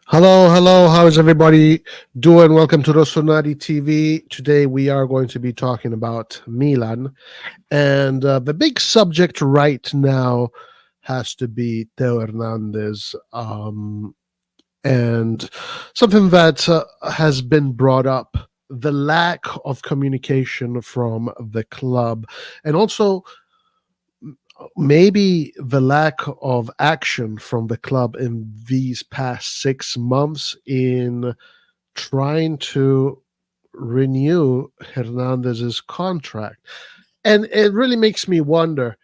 Hello, hello. How is everybody doing? Welcome to RossonARI TV. Today we are going to be talking about Milan, and the big subject right now has to be Theo Hernandez, and something that has been brought up: the lack of communication from the club, and also maybe the lack of action from the club in these past 6 months in trying to renew Hernandez's contract. And it really makes me wonder.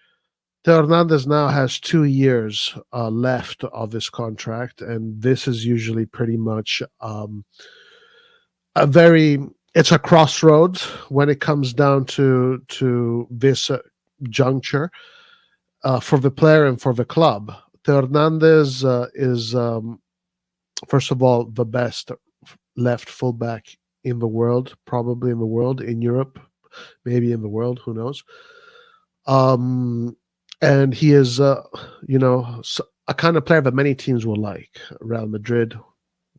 Hernandez now has 2 years left of his contract, and this is usually pretty much a very it's a crossroads when it comes down to this juncture for the player and for the club. Hernandez is first of all the best left fullback in the world, probably in the world, in Europe, maybe in the world, who knows. Um, and he is, a kind of player that many teams will like. Real Madrid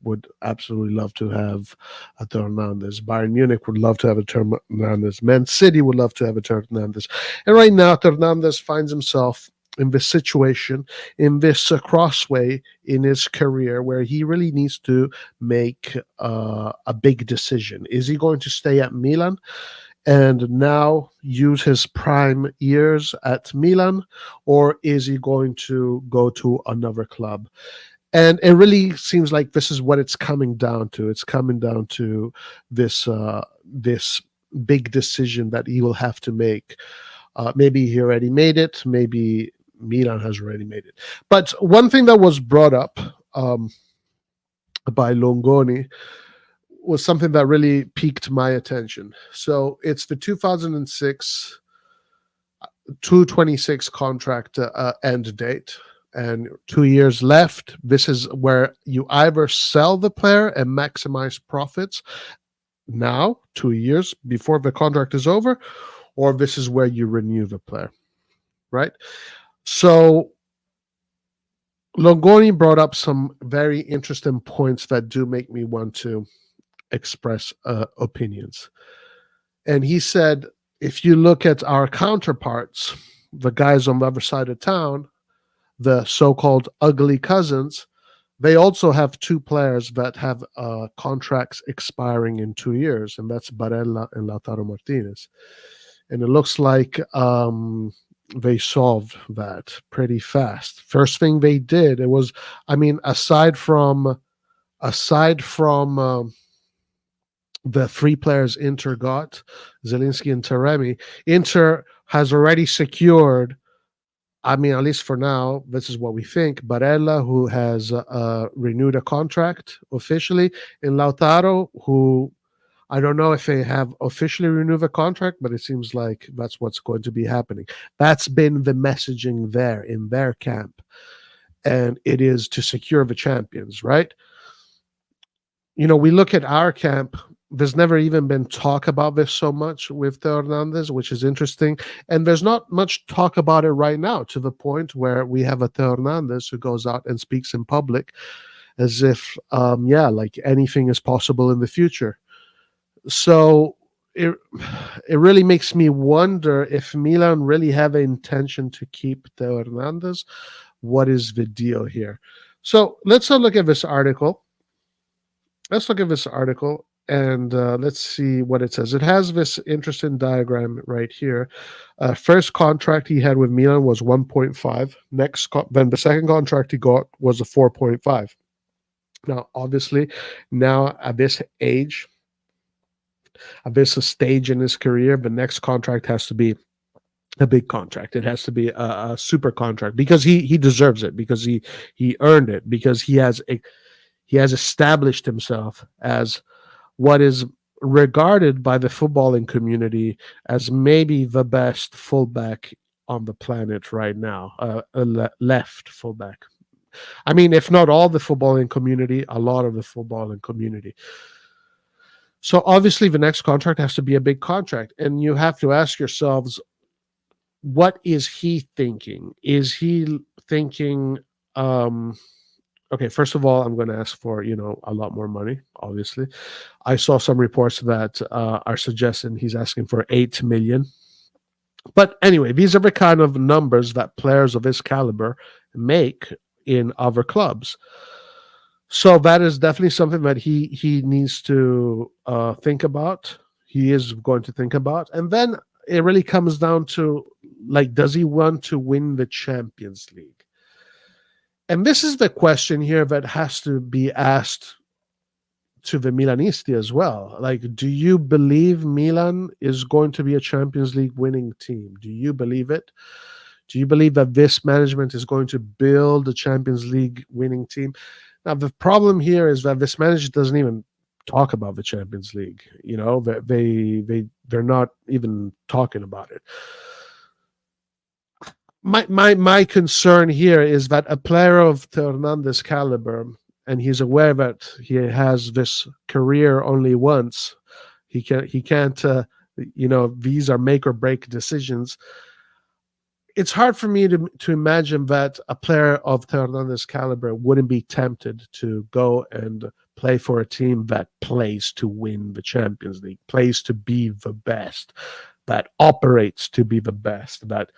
would absolutely love to have a Hernandez. Bayern Munich would love to have a Hernandez. Man City would love to have a Hernandez. And right now, Hernandez finds himself in this situation, in this crossway in his career where he really needs to make a big decision. Is he going to stay at Milan and now use his prime years at Milan, or is he going to go to another club? And it really seems like this is what it's coming down to. It's coming down to this big decision that he will have to make. Maybe he already made it. Maybe Milan has already made it. But one thing that was brought up by Longoni was something that really piqued my attention. So it's the 2006 226 contract end date, and 2 years left. This is where you either sell the player and maximize profits now, 2 years before the contract is over, or this is where you renew the player, right? So Longoni brought up some very interesting points that do make me want to express opinions. And he said, if you look at our counterparts, the guys on the other side of town, the so-called ugly cousins, they also have two players that have contracts expiring in 2 years, and that's Barella and Lautaro Martinez. And it looks like they solved that pretty fast. First thing they did, it was, I mean, aside from the three players Inter got, Zielinski and Taremi, Inter has already secured, I mean, at least for now, this is what we think, Barella, who has renewed a contract officially, and Lautaro, who I don't know if they have officially renewed a contract, but it seems like that's what's going to be happening. That's been the messaging there in their camp, and it is to secure the champions, right? You know, we look at our camp. There's never even been talk about this so much with Theo Hernandez, which is interesting. And there's not much talk about it right now, to the point where we have a Theo Hernandez who goes out and speaks in public as if, like anything is possible in the future. So it really makes me wonder if Milan really have an intention to keep Theo Hernandez. What is the deal here? So let's look at this article. And let's see what it says. It has this interesting diagram right here. First contract he had with Milan was 1.5. Then the second contract he got was a 4.5. Now, obviously, now at this age, at this stage in his career, the next contract has to be a big contract. It has to be a super contract because he deserves it, because he earned it, because he has established himself as what is regarded by the footballing community as maybe the best fullback on the planet right now, left fullback. I mean, if not all the footballing community, a lot of the footballing community. So obviously the next contract has to be a big contract, and you have to ask yourselves, what is he thinking? Is he thinking Okay, first of all, I'm going to ask for, a lot more money, obviously. I saw some reports that are suggesting he's asking for 8 million. But anyway, these are the kind of numbers that players of his caliber make in other clubs. So that is definitely something that he needs to think about. He is going to think about, and then it really comes down to, like, does he want to win the Champions League? And this is the question here that has to be asked to the Milanisti as well. Like, do you believe Milan is going to be a Champions League winning team? Do you believe it? Do you believe that this management is going to build a Champions League winning team? Now, the problem here is that this management doesn't even talk about the Champions League. They're not even talking about it. My concern here is that a player of Theo Hernandez caliber, and he's aware that he has this career only once. He can't. These are make or break decisions. It's hard for me to imagine that a player of Theo Hernandez caliber wouldn't be tempted to go and play for a team that plays to win the Champions League, plays to be the best, that operates to be the best, that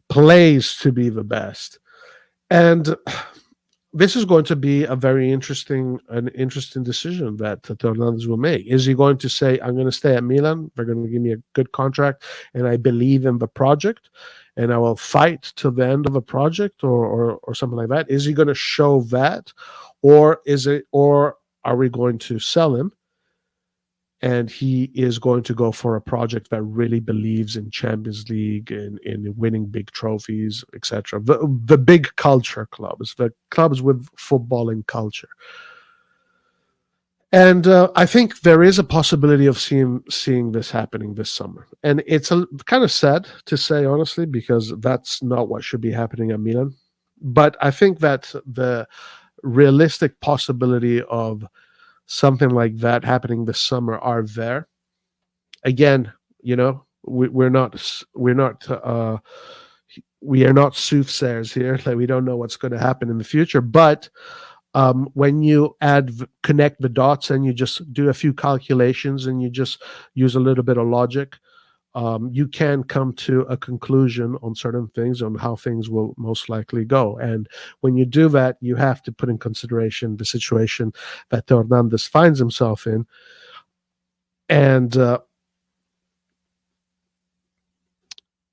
plays to be the best. And this is going to be a very interesting decision that Theo Hernandez will make. Is he going to say, I'm going to stay at Milan, they're going to give me a good contract, and I believe in the project, and I will fight till the end of the project, or something like that? Is he going to show that, or are we going to sell him, and he is going to go for a project that really believes in Champions League and in winning big trophies, etc. The big culture clubs, the clubs with footballing culture. And I think there is a possibility of seeing this happening this summer. And it's kind of sad to say, honestly, because that's not what should be happening at Milan. But I think that the realistic possibility of something like that happening this summer are there. Again, we are not soothsayers here. Like, we don't know what's going to happen in the future. But when you connect the dots and you just do a few calculations and you just use a little bit of logic, you can come to a conclusion on certain things, on how things will most likely go. And when you do that, you have to put in consideration the situation that Theo Hernandez finds himself in. And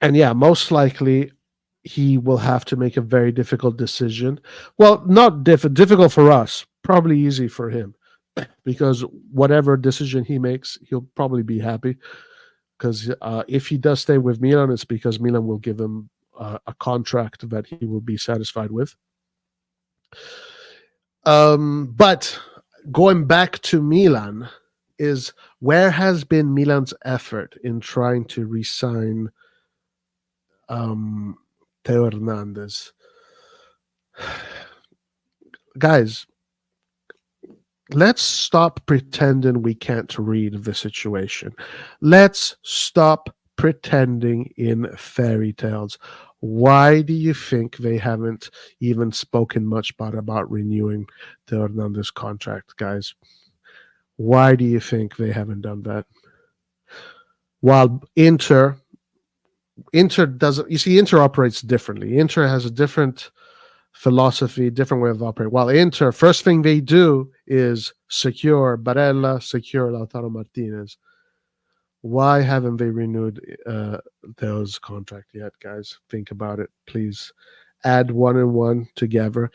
yeah, most likely he will have to make a very difficult decision. Well, not difficult for us, probably easy for him, because whatever decision he makes, he'll probably be happy. Because if he does stay with Milan, it's because Milan will give him a contract that he will be satisfied with. But going back to Milan, is where has been Milan's effort in trying to re-sign Theo Hernandez? Guys, let's stop pretending we can't read the situation. Let's stop pretending in fairy tales. Why do you think they haven't even spoken much about renewing the Hernandez contract, guys? Why do you think they haven't done that? While Inter doesn't, you see, Inter operates differently. Inter has a different philosophy, different way of operating. While Inter, first thing they do is secure Barella, secure Lautaro Martinez. Why haven't they renewed Theo's contract yet, guys? Think about it, please. Add one and one together.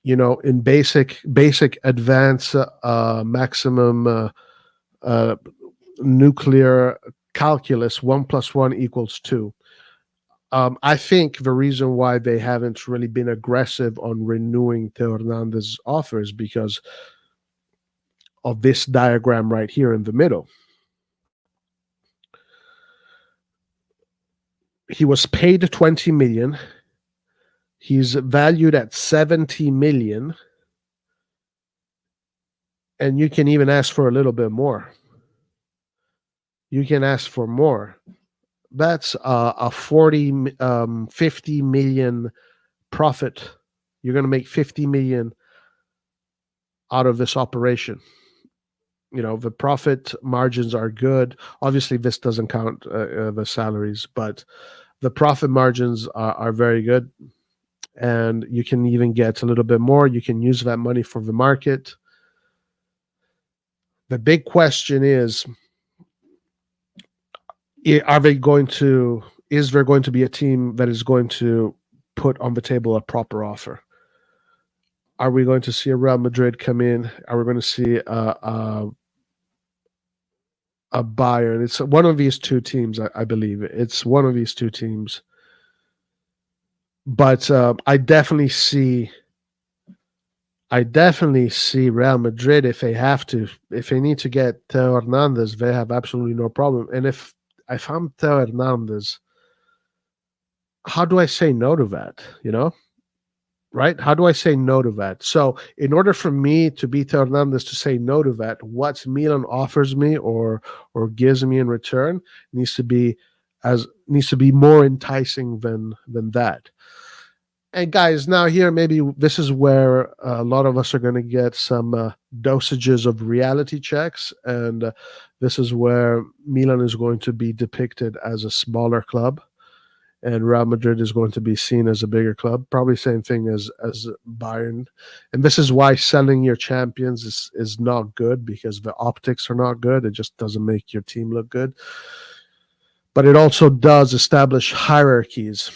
In basic advanced maximum nuclear calculus, 1 + 1 = 2. I think the reason why they haven't really been aggressive on renewing Theo Hernandez's offer is because of this diagram right here in the middle. He was paid 20 million. He's valued at 70 million. And you can even ask for a little bit more. You can ask for more. That's a 50 million profit. You're going to make 50 million out of this operation. The profit margins are good. Obviously, this doesn't count the salaries, but the profit margins are very good, and you can even get a little bit more. You can use that money for the market. The big question is there going to be a team that is going to put on the table a proper offer? Are we going to see a Real Madrid come in? Are we going to see a Bayern? It's one of these two teams, I believe. It's one of these two teams. But I definitely see Real Madrid, if they need to get Theo Hernandez, they have absolutely no problem. And if I'm Theo Hernandez, how do I say no to that? Right? How do I say no to that? So in order for me to be Theo Hernandez to say no to that, what Milan offers me or gives me in return needs to be more enticing than that. And guys, now here, maybe this is where a lot of us are going to get some dosages of reality checks. And this is where Milan is going to be depicted as a smaller club, and Real Madrid is going to be seen as a bigger club. Probably same thing as Bayern. And this is why selling your champions is not good, because the optics are not good. It just doesn't make your team look good. But it also does establish hierarchies,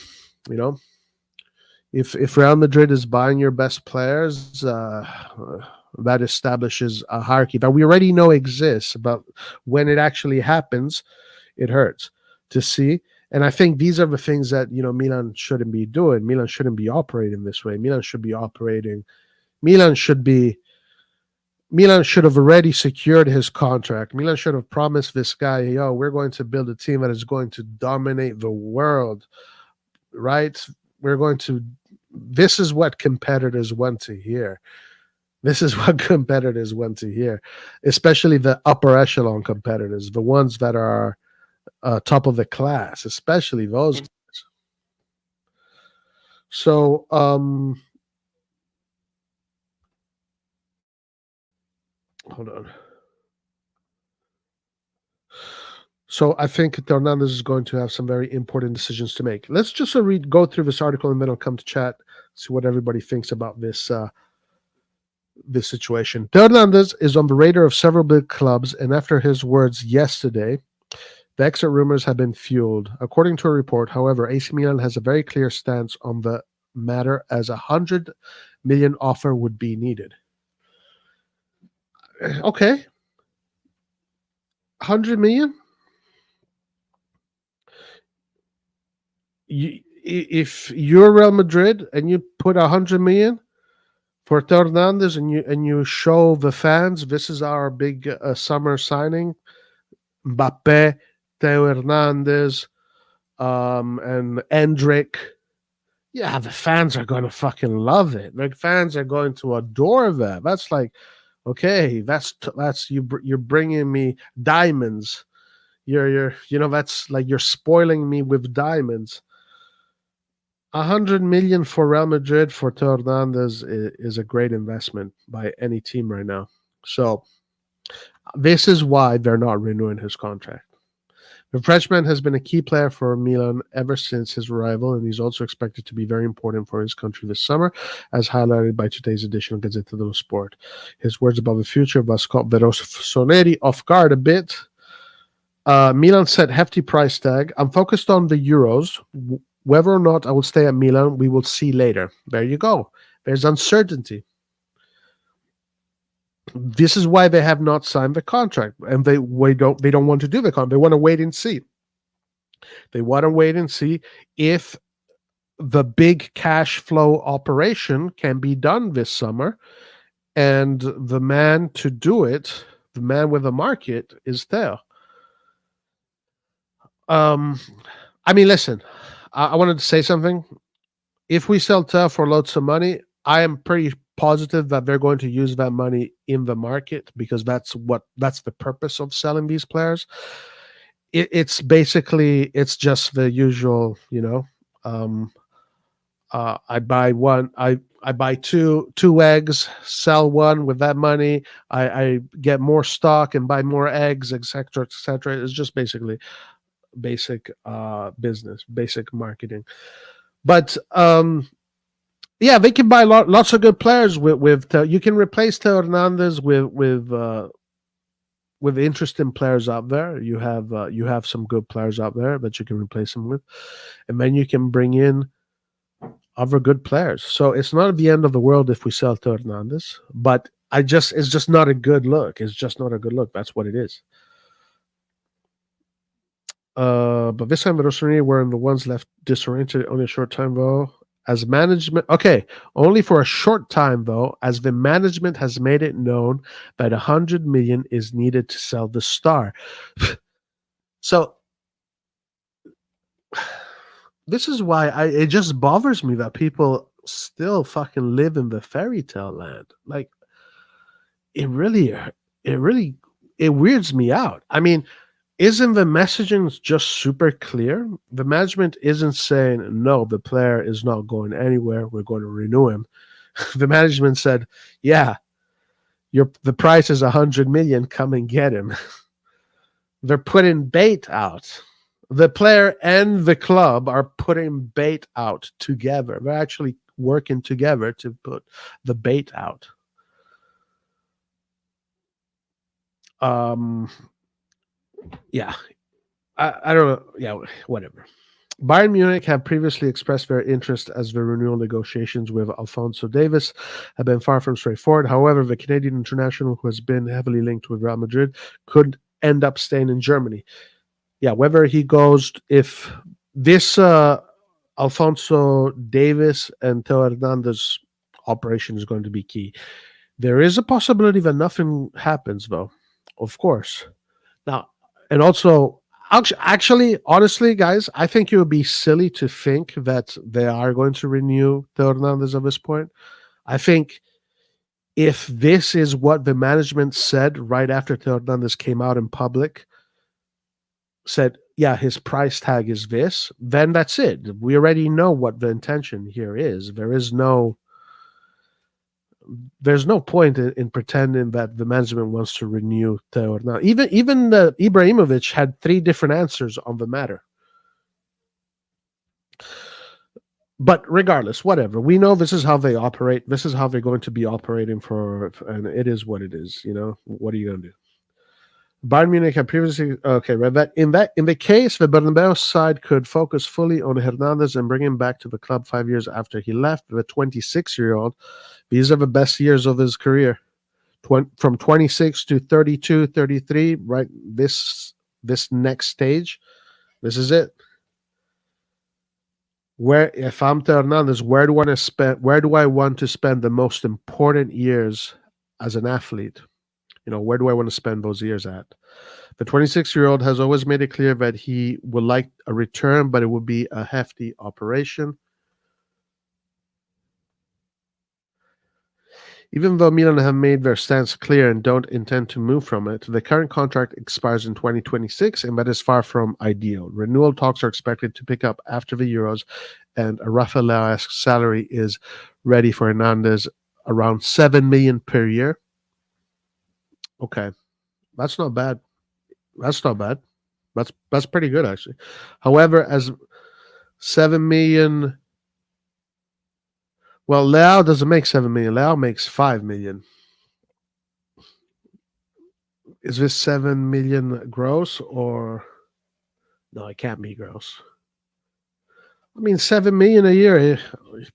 If Real Madrid is buying your best players, that establishes a hierarchy that we already know exists, but when it actually happens, it hurts to see. And I think these are the things that Milan shouldn't be doing. Milan shouldn't be operating this way. Milan should have already secured his contract. Milan should have promised this guy, we're going to build a team that is going to dominate the world, right? This is what competitors want to hear. Especially the upper echelon competitors, the ones that are top of the class, especially those guys. So, hold on. So I think Hernandez is going to have some very important decisions to make. Let's just go through this article, and then I'll come to chat, see what everybody thinks about this situation. Hernandez is on the radar of several big clubs, and after his words yesterday, the exit rumors have been fueled. According to a report, however, AC Milan has a very clear stance on the matter, as 100 million offer would be needed. Okay. 100 million? If you're Real Madrid and you put 100 million for Theo Hernandez, and you show the fans, this is our big summer signing, Mbappe, Theo Hernandez, and Endrick. Yeah, the fans are going to fucking love it. The fans are going to adore that. That's like, okay, that's you're bringing me diamonds. That's like you're spoiling me with diamonds. 100 million for Real Madrid for Theo Hernandez is a great investment by any team right now. So this is why they're not renewing his contract. The Frenchman has been a key player for Milan ever since his arrival, and he's also expected to be very important for his country this summer, as highlighted by today's edition of Gazzetta dello Sport. His words about the future of caught the Rossoneri off guard a bit. Milan set hefty price tag. I'm focused on the Euros. Whether or not I will stay at Milan, we will see later. There you go. There's uncertainty. This is why they have not signed the contract, and they don't want to do the contract. They want to wait and see. They want to wait and see if the big cash flow operation can be done this summer, and the man to do it, the man with the market, is Theo. Listen, I wanted to say something. If we sell Theo for loads of money, I am pretty positive that they're going to use that money in the market, because that's the purpose of selling these players. It's just the usual, I buy one. I buy two eggs, sell one with that money. I get more stock and buy more eggs, etc., etc. It's just basically basic business, basic marketing. But yeah, they can buy lots of good players with you can replace Theo Hernandez with interesting players out there. You have some good players out there that you can replace him with, and then you can bring in other good players. So it's not the end of the world if we sell Theo Hernandez, but it's just not a good look. It's just not a good look. That's what it is. But this time the RossonARI were the ones left disoriented only a short time though. As management, okay, only for a short time though, as the management has made it known that 100 million is needed to sell the star. So this is why it just bothers me that people still fucking live in the fairy tale land. Like it weirds me out. I mean, isn't the messaging just super clear? The management isn't saying, no, the player is not going anywhere. We're going to renew him. The management said, yeah, the price is 100 million. Come and get him. They're putting bait out. The player and the club are putting bait out together. They're actually working together to put the bait out. Yeah, I don't know. Yeah, whatever. Bayern Munich have previously expressed their interest as the renewal negotiations with Alphonso Davies have been far from straightforward. However, the Canadian international, who has been heavily linked with Real Madrid, could end up staying in Germany. Yeah, whether he goes, if this Alphonso Davies and Theo Hernandez operation is going to be key. There is a possibility that nothing happens, though, of course. Now, and also, actually, honestly, guys, I think it would be silly to think that they are going to renew Theo Hernandez at this point. I think if this is what the management said right after Theo Hernandez came out in public, said, yeah, his price tag is this, then that's it. We already know what the intention here is. There's no point in pretending that the management wants to renew Theo. Now, even Ibrahimovic had 3 different answers on the matter. But regardless, whatever. We know this is how they operate. This is how they're going to be operating and it is what it is. You know, what are you going to do? Bayern Munich had previously read that in the case the Bernabeu side could focus fully on Hernandez and bring him back to the club 5 years after he left. The 26-year-old, these are the best years of his career, from 26 to 32, 33. Right, this next stage, this is it. Where if I'm Theo Hernandez, where do I want to spend the most important years as an athlete? You know, where do I want to spend those years at? The 26-year-old has always made it clear that he would like a return, but it would be a hefty operation. Even though Milan have made their stance clear and don't intend to move from it, the current contract expires in 2026, and that is far from ideal. Renewal talks are expected to pick up after the Euros, and a Rafael Leao-esque salary is ready for Hernandez, around 7 million per year. Okay, that's not bad. That's pretty good, actually. However, as 7 million, well, Leao doesn't make 7 million. Leao makes 5 million. Is this 7 million gross or no? It can't be gross. I mean, 7 million a year,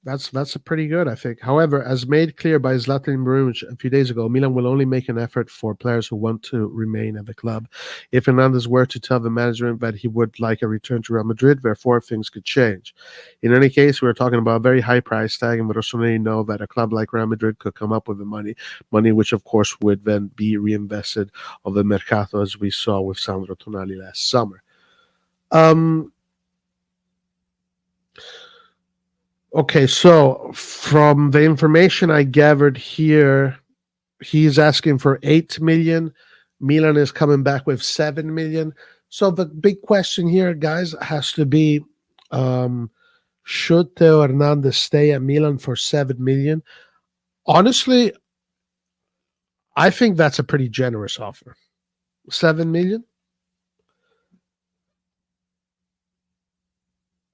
that's a pretty good, I think. However, as made clear by Zlatan Ibrahimovic a few days ago, Milan will only make an effort for players who want to remain at the club. If Hernandez were to tell the management that he would like a return to Real Madrid, therefore things could change. In any case, we're talking about a very high price tag, and RossonARI know that a club like Real Madrid could come up with the money which of course would then be reinvested of the mercato, as we saw with Sandro Tonali last summer. Okay, so from the information I gathered here, he's asking for 8 million. Milan is coming back with 7 million. So the big question here, guys, has to be Should Theo Hernandez stay at Milan for 7 million? Honestly, I think that's a pretty generous offer. 7 million?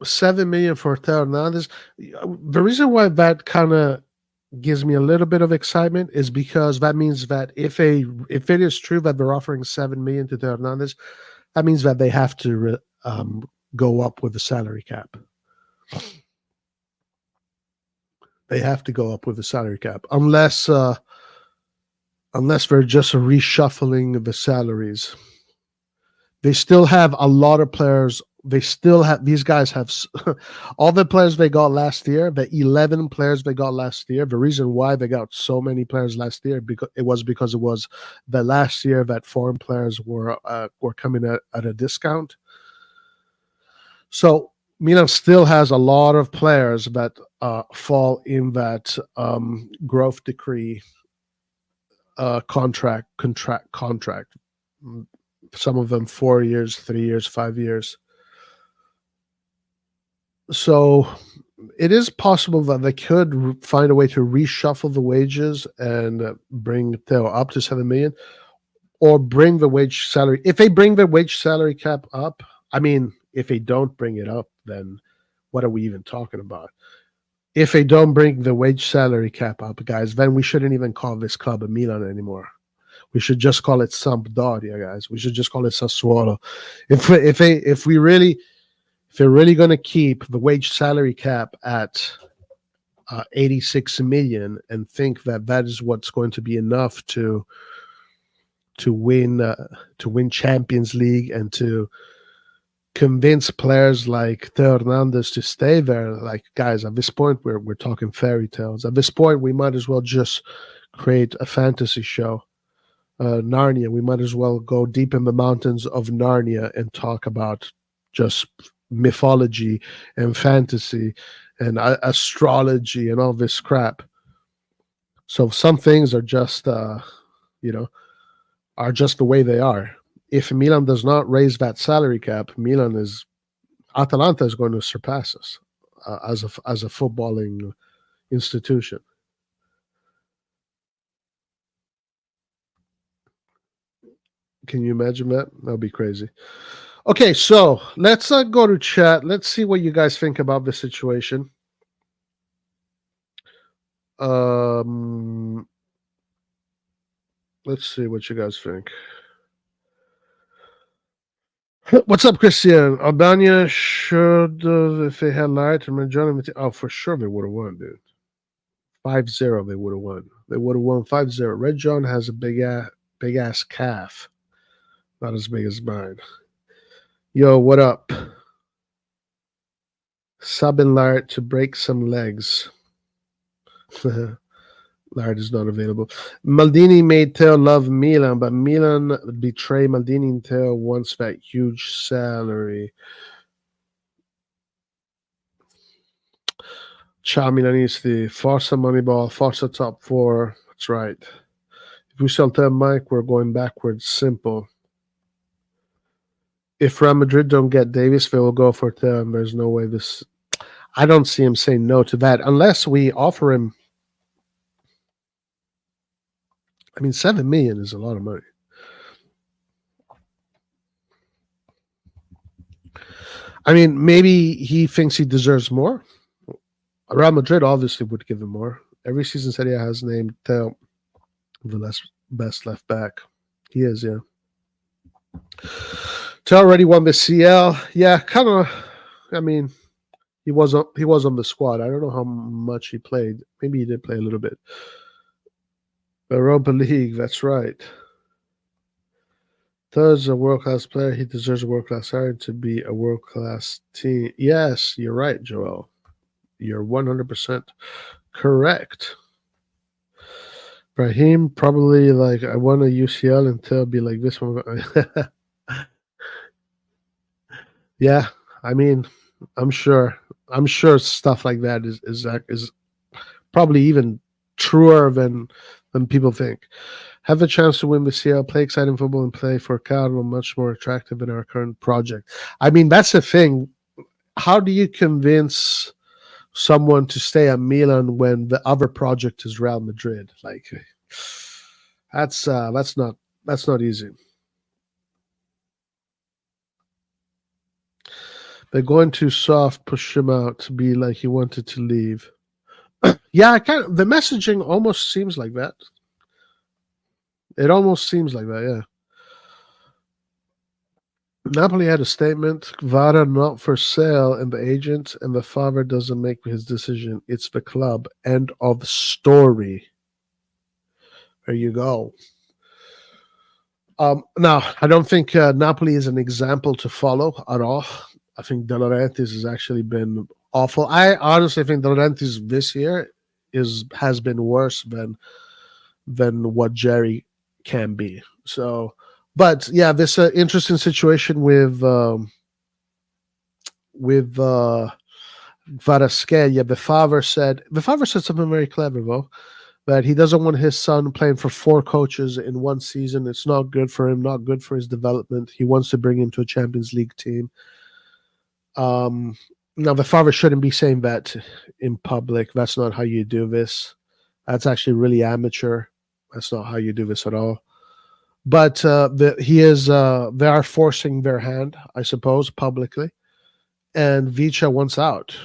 7 million for Theo Hernandez. The reason why that kind of gives me a little bit of excitement is because that means that if it is true that they're offering 7 million to Theo Hernandez, that means that they have to go up with the salary cap. They have to go up with the salary cap, unless they're just reshuffling the salaries. They still have a lot of players. These guys have all the players they got last year, the 11 players they got last year. The reason why they got so many players last year because it was the last year that foreign players were coming at a discount. So Milan still has a lot of players that fall in that growth decree contract. Some of them 4 years, 3 years, 5 years. So it is possible that they could find a way to reshuffle the wages and bring Theo up to 7 million, or bring the wage salary. If they bring the wage salary cap up, I mean, if they don't bring it up, then what are we even talking about? If they don't bring the wage salary cap up, guys, then we shouldn't even call this club a Milan anymore. We should just call it Sampdoria, guys. We should just call it Sassuolo. If they're really going to keep the wage salary cap at 86 million and think that that is what's going to be enough to win Champions League and to convince players like Theo Hernandez to stay there, like, guys, at this point we're talking fairy tales. At this point, we might as well just create a fantasy show. Narnia. We might as well go deep in the mountains of Narnia and talk about just mythology and fantasy and astrology and all this crap. So some things are just are just the way they are. If Milan does not raise that salary cap, Atalanta is going to surpass us as a footballing institution. Can you imagine that? That would be crazy. Okay, so let's go to chat. Let's see what you guys think about the situation. Let's see what you guys think. What's up, Christian? Albania should, if they had lied to Majority, for sure they would have won, dude. 5-0, they would have won. They would have won 5-0. Red John has a big ass calf. Not as big as mine. Yo, what up? Subbing Lard to break some legs. Lard is not available. Maldini made Theo love Milan, but Milan betrayed Maldini and Theo wants that huge salary. Ciao Milanisti. Forza Moneyball. Forza top 4. That's right. If we sell Theo Mike, we're going backwards. Simple. If Real Madrid don't get Davis, they will go for Theo, and there's no way this... I don't see him saying no to that, unless we offer him... I mean, 7 million is a lot of money. I mean, maybe he thinks he deserves more. Real Madrid obviously would give him more. Every season Serie A has named Theo the best left back. He is, yeah. Theo already won the CL. Yeah, kind of. I mean, he was on the squad. I don't know how much he played. Maybe he did play a little bit. Europa League, that's right. Theo's a world-class player. He deserves a world-class salary to be a world-class team. Yes, you're right, Joel. You're 100% correct. Brahim probably like, I won a UCL and Theo be like this one. Yeah, I mean, I'm sure stuff like that is probably even truer than people think. Have a chance to win the CL, play exciting football, and play for Carlo, much more attractive in our current project. I mean, that's the thing. How do you convince someone to stay at Milan when the other project is Real Madrid. Like that's not easy. They're going too soft, push him out to be like he wanted to leave. Yeah, I kind of, the messaging almost seems like that. It almost seems like that, yeah. Napoli had a statement, Vara not for sale, and the agent and the father doesn't make his decision. It's the club. End of story. There you go. Now, I don't think Napoli is an example to follow at all. I think De Laurentiis has actually been awful. I honestly think De Laurentiis this year has been worse than what Jerry can be. So, but yeah, this interesting situation with Kvaratskhelia. The father said something very clever though, that he doesn't want his son playing for 4 coaches in one season. It's not good for him, not good for his development. He wants to bring him to a Champions League team. Now the father shouldn't be saying that in public. That's not how you do this. That's actually really amateur. That's not how you do this at all. But they are forcing their hand, I suppose, publicly. And Vicha wants out.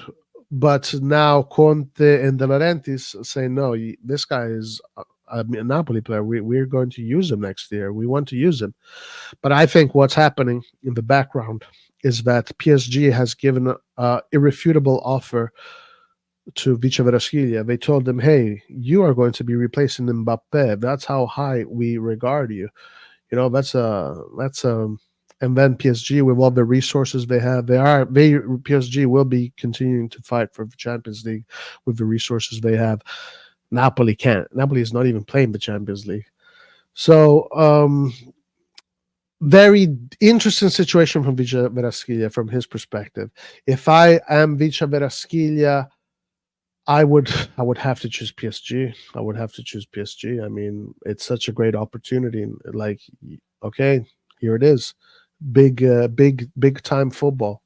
But now Conte and De Laurentiis say, no, this guy is a Napoli player. We're going to use him next year. We want to use him. But I think what's happening in the background is that PSG has given an irrefutable offer to Vicha Kvaratskhelia. They told him, hey, you are going to be replacing Mbappe. That's how high we regard you. You know, that's and then PSG, with all the resources they have, PSG will be continuing to fight for the Champions League with the resources they have. Napoli can't. Napoli is not even playing the Champions League. So very interesting situation from Vicha Kvaratskhelia from his perspective. If I am Vicha Kvaratskhelia, I would have to choose PSG. I would have to choose PSG. I mean, it's such a great opportunity. Like, okay, here it is. Big time football.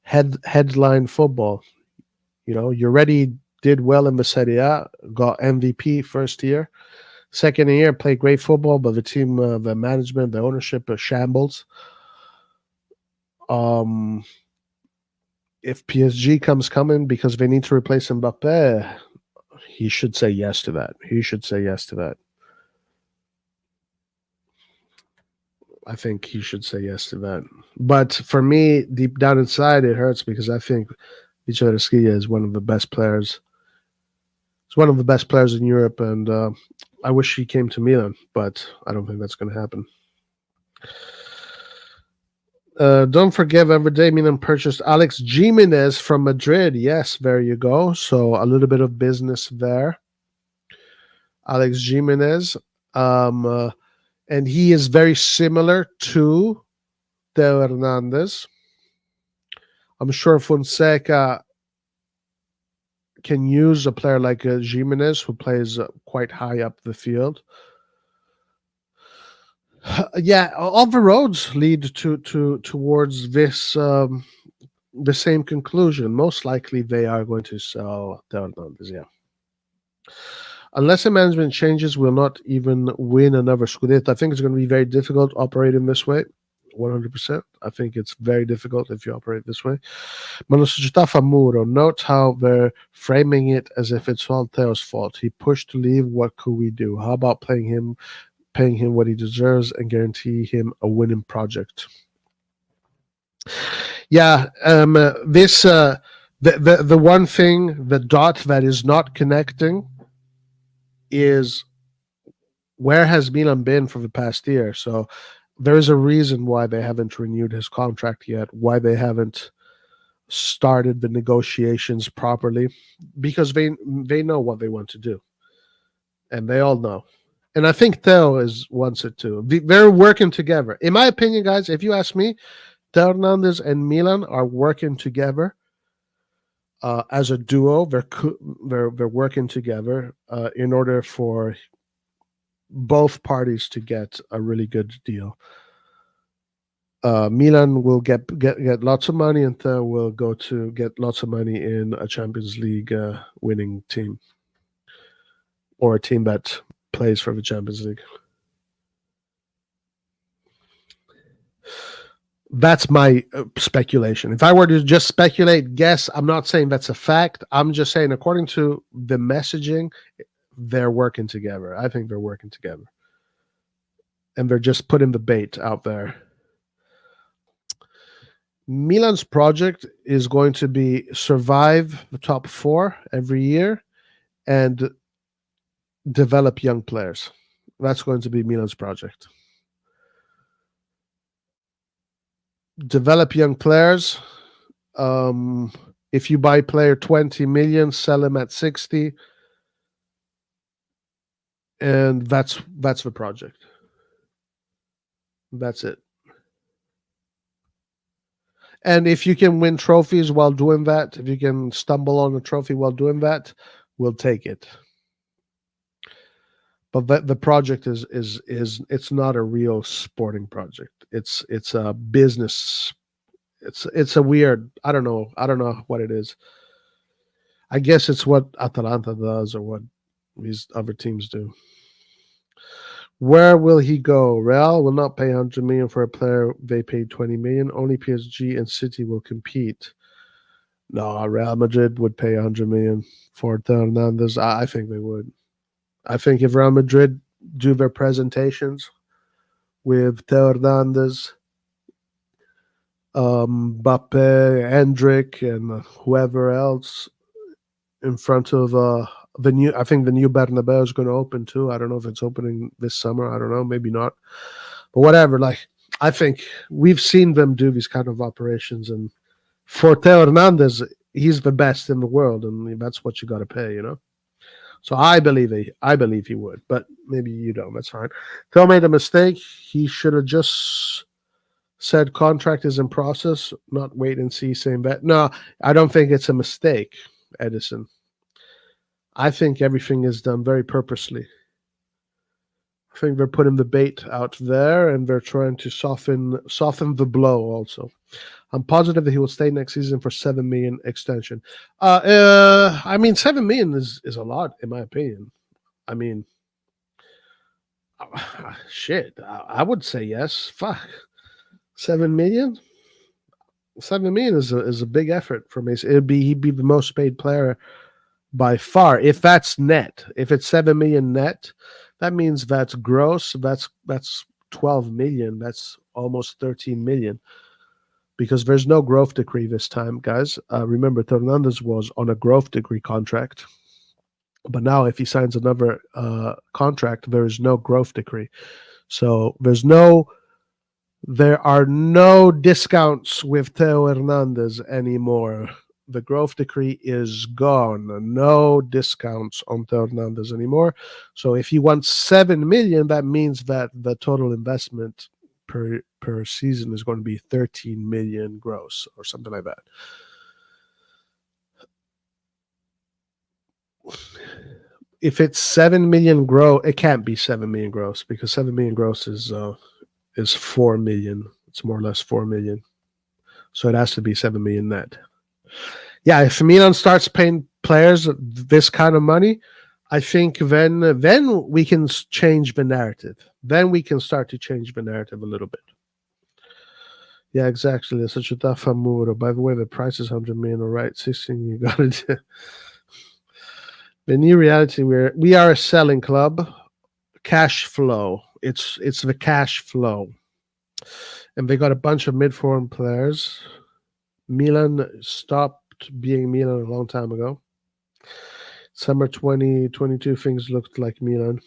Headline football. You know, you already did well in the Serie A, got MVP first year. Second year, played great football, but the team, the management, the ownership are shambles. If PSG comes coming because they need to replace Mbappe, he should say yes to that. He should say yes to that. I think he should say yes to that. But for me, deep down inside, it hurts because I think Vicha Kvaratskhelia is one of the best players. He's one of the best players in Europe, and I wish he came to Milan, but I don't think that's going to happen. Don't forget, every day Milan purchased Alex Jimenez from Madrid. Yes, there you go. So a little bit of business there. Alex Jimenez. And he is very similar to Theo Hernandez. I'm sure Fonseca can use a player like Jimenez, who plays quite high up the field. Yeah, all the roads lead towards this the same conclusion. Most likely, they are going to sell Theo Hernandez. Yeah. Unless the management changes, we'll not even win another Scudetto. I think it's going to be very difficult operating this way. 100%. I think it's very difficult if you operate this way. Ma la società fa muro. Note how they're framing it as if it's all Theo's fault. He pushed to leave. What could we do? How about paying him what he deserves and guarantee him a winning project? Yeah, this the one thing, the dot that is not connecting is where has Milan been for the past year? So there is a reason why they haven't renewed his contract yet, why they haven't started the negotiations properly, because they know what they want to do. And they all know. And I think Theo wants it too. They're working together. In my opinion, guys, if you ask me, Theo Hernandez and Milan are working together as a duo. They're working together in order for both parties to get a really good deal. Milan will get lots of money, and Theo will go to get lots of money in a Champions League winning team, or a team that plays for the Champions League. That's my speculation. If I were to just speculate, guess, I'm not saying that's a fact. I'm just saying, according to the messaging, they're working together. I think they're working together. And they're just putting the bait out there. Milan's project is going to be survive the top 4 every year and develop young players. That's going to be Milan's project. Develop young players. If you buy player 20 million, sell him at 60. And that's the project. That's it. And if you can win trophies while doing that, if you can stumble on a trophy while doing that, we'll take it. But the project is it's not a real sporting project. It's a business. It's a weird. I don't know what it is. I guess it's what Atalanta does or what these other teams do. Where will he go? Real will not pay 100 million for a player they paid 20 million. Only PSG and City will compete. No, Real Madrid would pay 100 million for Theo Hernandez. I think they would. I think if Real Madrid do their presentations with Theo Hernandez, Mbappe, Hendrick, and whoever else in front of the new, I think the new Bernabeu is going to open too. I don't know if it's opening this summer. I don't know, maybe not. But whatever, like, I think we've seen them do these kind of operations, and for Theo Hernandez, he's the best in the world, and that's what you got to pay, you know. So I believe he would, but maybe you don't. That's fine. Theo made a mistake. He should have just said contract is in process, not wait and see, saying that. No, I don't think it's a mistake, Edison. I think everything is done very purposely. I think they're putting the bait out there, and they're trying to soften the blow also. I'm positive that he will stay next season for 7 million extension. I mean, 7 million is a lot, in my opinion. I mean, shit, I would say yes. Fuck. 7 million? 7 million is a big effort for me. He'd be the most paid player by far, if that's net. If it's 7 million net, that means that's gross. That's 12 million. That's almost 13 million. Because there's no growth decree this time, guys. Remember, Hernandez was on a growth decree contract. But now if he signs another contract, there is no growth decree. So there are no discounts with Theo Hernandez anymore. The growth decree is gone. No discounts on Theo Hernandez anymore. So if he wants 7 million, that means that the total investment per season is going to be 13 million gross or something like that. If it's 7 million gross, it can't be 7 million gross, because 7 million gross is 4 million. It's more or less 4 million. So it has to be 7 million net. Yeah, if Milan starts paying players this kind of money, I think then we can change the narrative. Then we can start to change the narrative a little bit. Yeah, exactly. Such a tough muro. By the way, the price is 100 million. All right, 16. You got it. The new reality, we are a selling club. Cash flow. It's the cash flow, and they got a bunch of mid-form players. Milan stopped being Milan a long time ago. Summer 2022, things looked like Milan.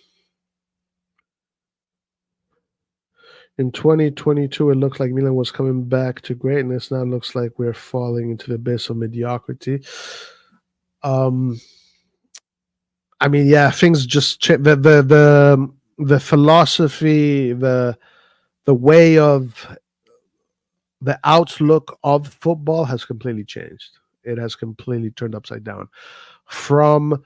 In 2022, it looked like Milan was coming back to greatness. Now it looks like we're falling into the abyss of mediocrity. I mean, yeah, things just change. The philosophy, the way of the outlook of football has completely changed. It has completely turned upside down. From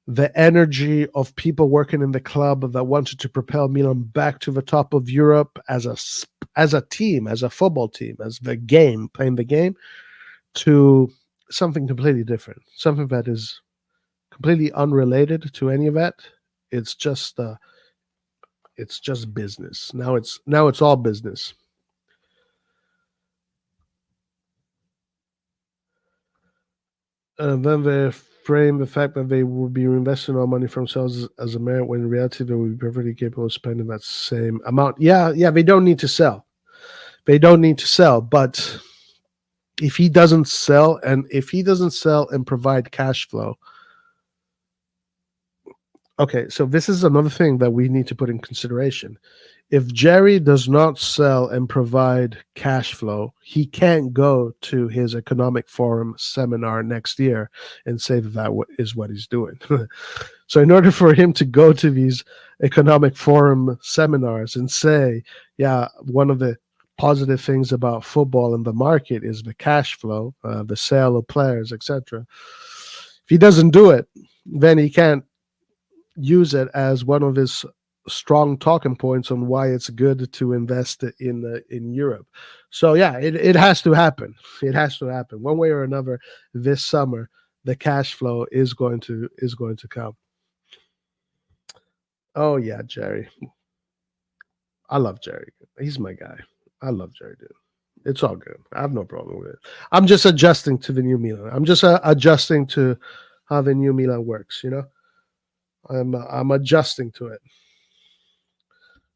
the energy of people working in the club that wanted to propel Milan back to the top of Europe as a as a team, as a football team, as the game, playing the game, to something completely different, something that is completely unrelated to any of that. It's just business. Now it's all business. And then they frame the fact that they will be reinvesting all money from sales as a merit, when in reality they will be perfectly capable of spending that same amount. Yeah, they don't need to sell. They don't need to sell, but if he doesn't sell, and provide cash flow. Okay, so this is another thing that we need to put in consideration. If Jerry does not sell and provide cash flow, he can't go to his economic forum seminar next year and say that is what he's doing. So in order for him to go to these economic forum seminars and say, yeah, one of the positive things about football and the market is the cash flow, the sale of players, etc. If he doesn't do it, then he can't use it as one of his strong talking points on why it's good to invest in Europe. So yeah, it has to happen. It has to happen one way or another this summer. The cash flow is going to come. Oh yeah, Jerry. I love Jerry. He's my guy. I love Jerry, dude. It's all good. I have no problem with it. I'm just adjusting to the new Milan. I'm just adjusting to how the new Milan works. I'm adjusting to it.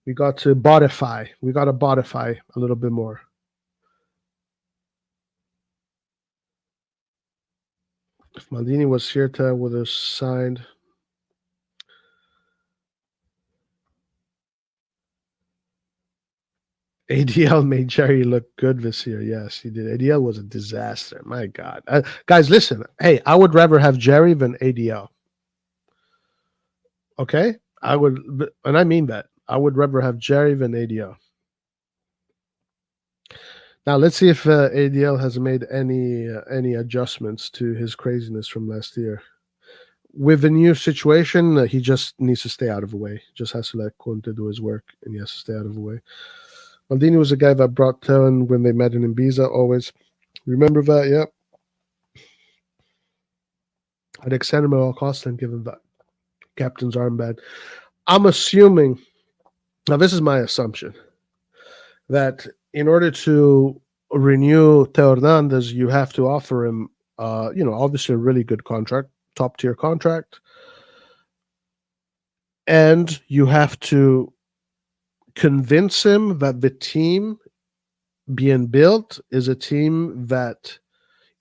We got to bodify. We got to bodify a little bit more. If Maldini was here, to would have signed. ADL made Jerry look good this year. Yes, he did. ADL was a disaster. My God. Guys, listen. Hey, I would rather have Jerry than ADL. Okay? I would, and I mean that. I would rather have Jerry than ADL. Now, let's see if ADL has made any adjustments to his craziness from last year. With the new situation, he just needs to stay out of the way. Just has to let Conte do his work, and he has to stay out of the way. Maldini was a guy that brought Tellen when they met in Ibiza, always. Remember that? Yep. I'd extend him at all costs and give him that captain's armband. I'm assuming, now this is my assumption, that in order to renew Theo Hernandez, you have to offer him, obviously a really good contract, top tier contract, and you have to convince him that the team being built is a team that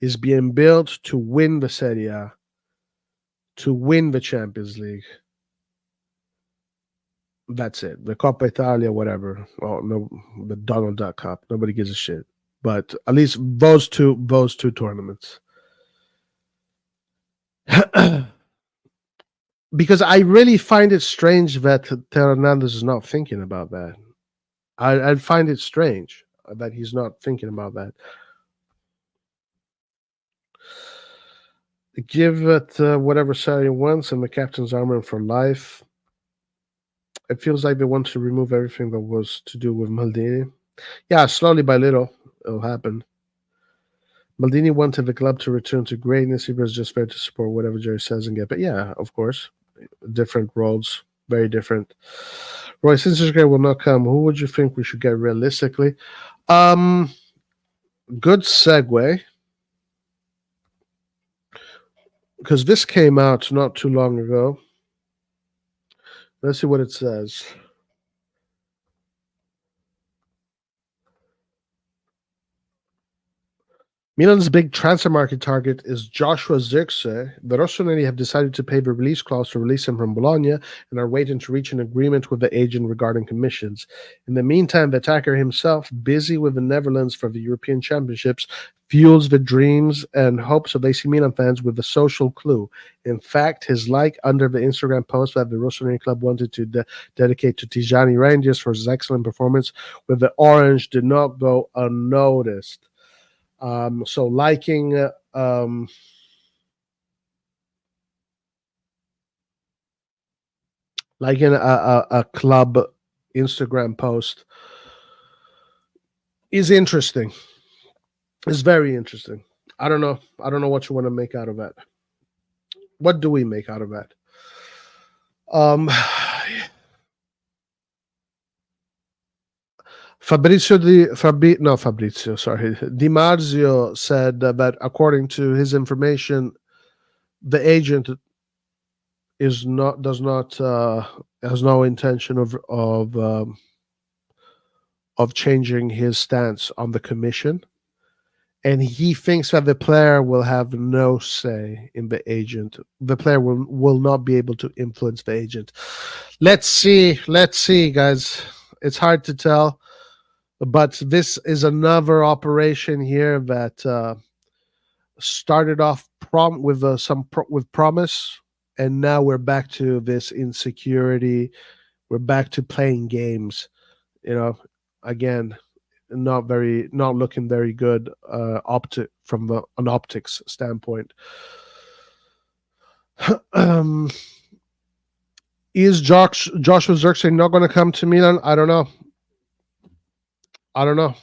is being built to win the Serie A, to win the Champions League. That's it. The Coppa Italia, whatever. Oh no, the Donald Duck Cup. Nobody gives a shit. But at least those two tournaments. Because I really find it strange that Theo Hernandez is not thinking about that. I find it strange that he's not thinking about that. Give it whatever salary wants and the captain's armor for life. It feels like they want to remove everything that was to do with Maldini. Yeah, slowly by little, it'll happen. Maldini wanted the club to return to greatness. He was just there to support whatever Jerry says and get. But yeah, of course, different roles, very different. Roy, since this guy will not come, who would you think we should get realistically? Good segue. Because this came out not too long ago. Let's see what it says. Milan's big transfer market target is Joshua Zirkzee. The Rossoneri have decided to pay the release clause to release him from Bologna and are waiting to reach an agreement with the agent regarding commissions. In the meantime, the attacker himself, busy with the Netherlands for the European Championships, fuels the dreams and hopes of AC Milan fans with a social clue. In fact, his like under the Instagram post that the Rossoneri club wanted to dedicate to Tijani Rangers for his excellent performance with the Orange did not go unnoticed. So liking a club Instagram post is interesting. It's very interesting. I don't know. I don't know what you want to make out of that. What do we make out of that? Um, Fabrizio, sorry, Di Marzio said that according to his information, the agent is not does not has no intention of changing his stance on the commission, and he thinks that the player will have no say in the agent. The player will not be able to influence the agent. Let's see, guys. It's hard to tell, but this is another operation here that started off with promise, and now we're back to this insecurity. We're back to playing games. You know, again, not looking very good from an optics standpoint. um, is Joshua Zirkzee not going to come to Milan? I don't know. I don't know.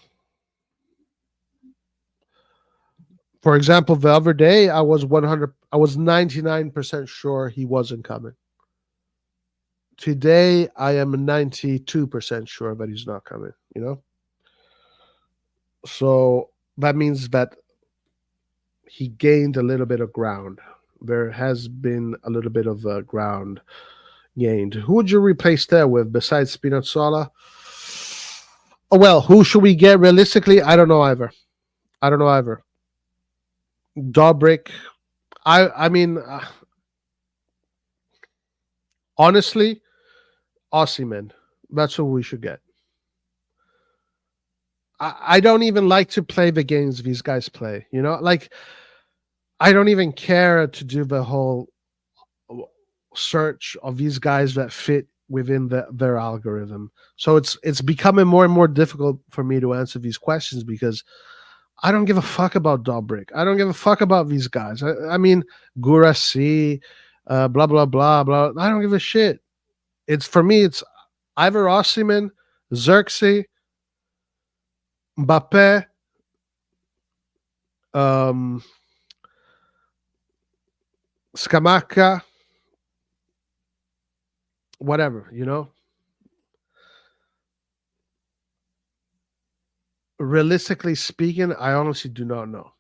For example, the other day I was 99% sure he wasn't coming. Today I am 92% sure that he's not coming, you know? So that means that he gained a little bit of ground. There has been a little bit of ground gained. Who would you replace there with besides Spinazzola? Oh, well, who should we get realistically? I don't know either. Dobrik. I mean, honestly, Osimhen. That's who we should get. I don't even like to play the games these guys play. You know, like I don't even care to do the whole search of these guys that fit within their algorithm. So it's becoming more and more difficult for me to answer these questions because I don't give a fuck about Dobrik. I don't give a fuck about these guys. I mean, Gurasi, blah blah blah blah. I don't give a shit. It's for me. It's either Osimhen, Zirkzee, Mbappe, Scamacca, whatever, you know. Realistically speaking, I honestly do not know.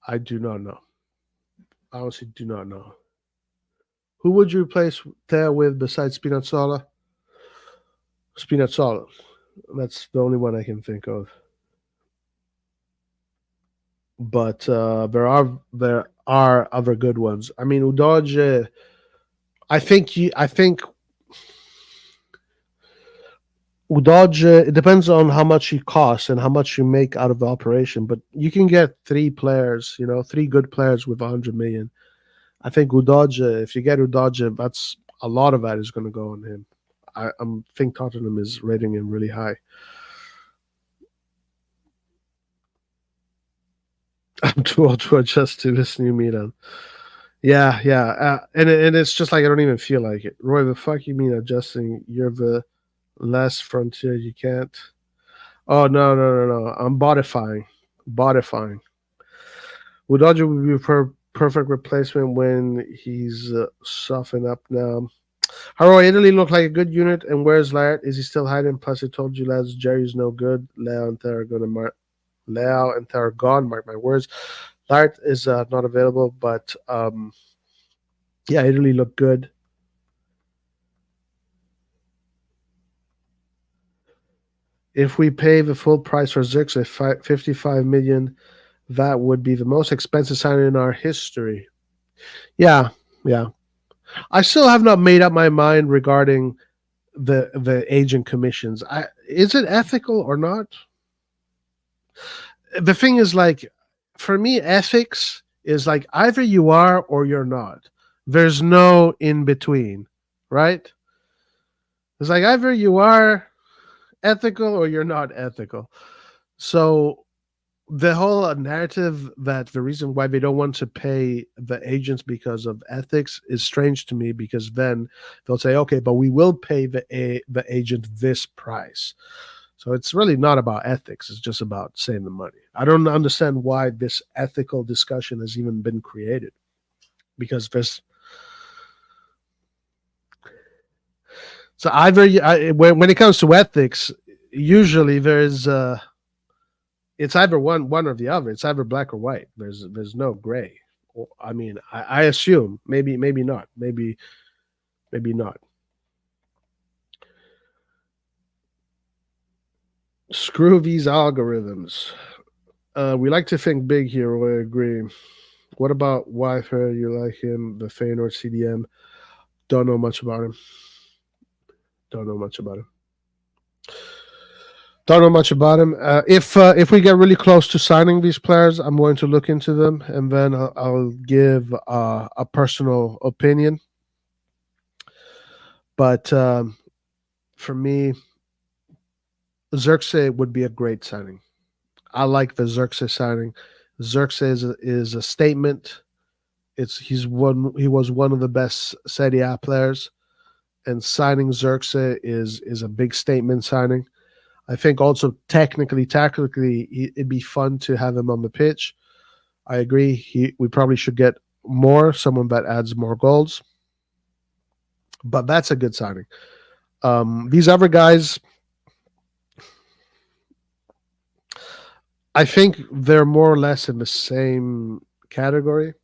I do not know. I honestly do not know. Who would you replace there with besides Spinazzola? Spinazzola. That's the only one I can think of. But there are other good ones. I mean, Udoge. I think Udoge. It depends on how much he costs and how much you make out of the operation. But you can get three players. You know, three good players with 100 million. I think Udoge. If you get Udoge, that's a lot of that is going to go on him. I think Tottenham is rating him really high. I'm too old to adjust to this new Milan. Yeah, yeah, and it's just like I don't even feel like it. Roy, the fuck you mean adjusting? You're the last frontier. You can't. Oh no! I'm bodifying, bodifying. Udoji would be perfect replacement when he's softened up now. Roy, Italy looked like a good unit. And where's Laird? Is he still hiding? Plus, I told you lads, Jerry's no good. Leo and Thera are gonna mark. Leo and Thera gone. Mark my words. Laird is not available, but yeah, Italy looked good. If we pay the full price for Zirkzee, 55 million, that would be the most expensive signing in our history. Yeah, yeah. I still have not made up my mind regarding the agent commissions. Is it ethical or not? The thing is, like, for me, ethics is like either you are or you're not. There's no in between, right? It's like either you are ethical or you're not ethical. So the whole narrative that the reason why they don't want to pay the agents because of ethics is strange to me, because then they'll say, okay, but we will pay the agent this price. So it's really not about ethics. It's just about saving the money. I don't understand why this ethical discussion has even been created, because there's so either when it comes to ethics, usually there's it's either one or the other. It's either black or white. There's no gray. I mean, I assume maybe not, maybe not. Screw these algorithms. We like to think big here. We agree. What about Wi-Fi? You like him? The Feyenoord CDM. Don't know much about him. Don't know much about him. Don't know much about him. If we get really close to signing these players, I'm going to look into them, and then I'll give a personal opinion. But for me, Zirkzee would be a great signing. I like the Zirkzee signing. Zirkzee is a statement. He was one of the best Serie A players, and signing Zirkzee is a big statement signing. I think also tactically, it'd be fun to have him on the pitch. I agree. We probably should get someone that adds more goals. But that's a good signing. These other guys, I think they're more or less in the same category.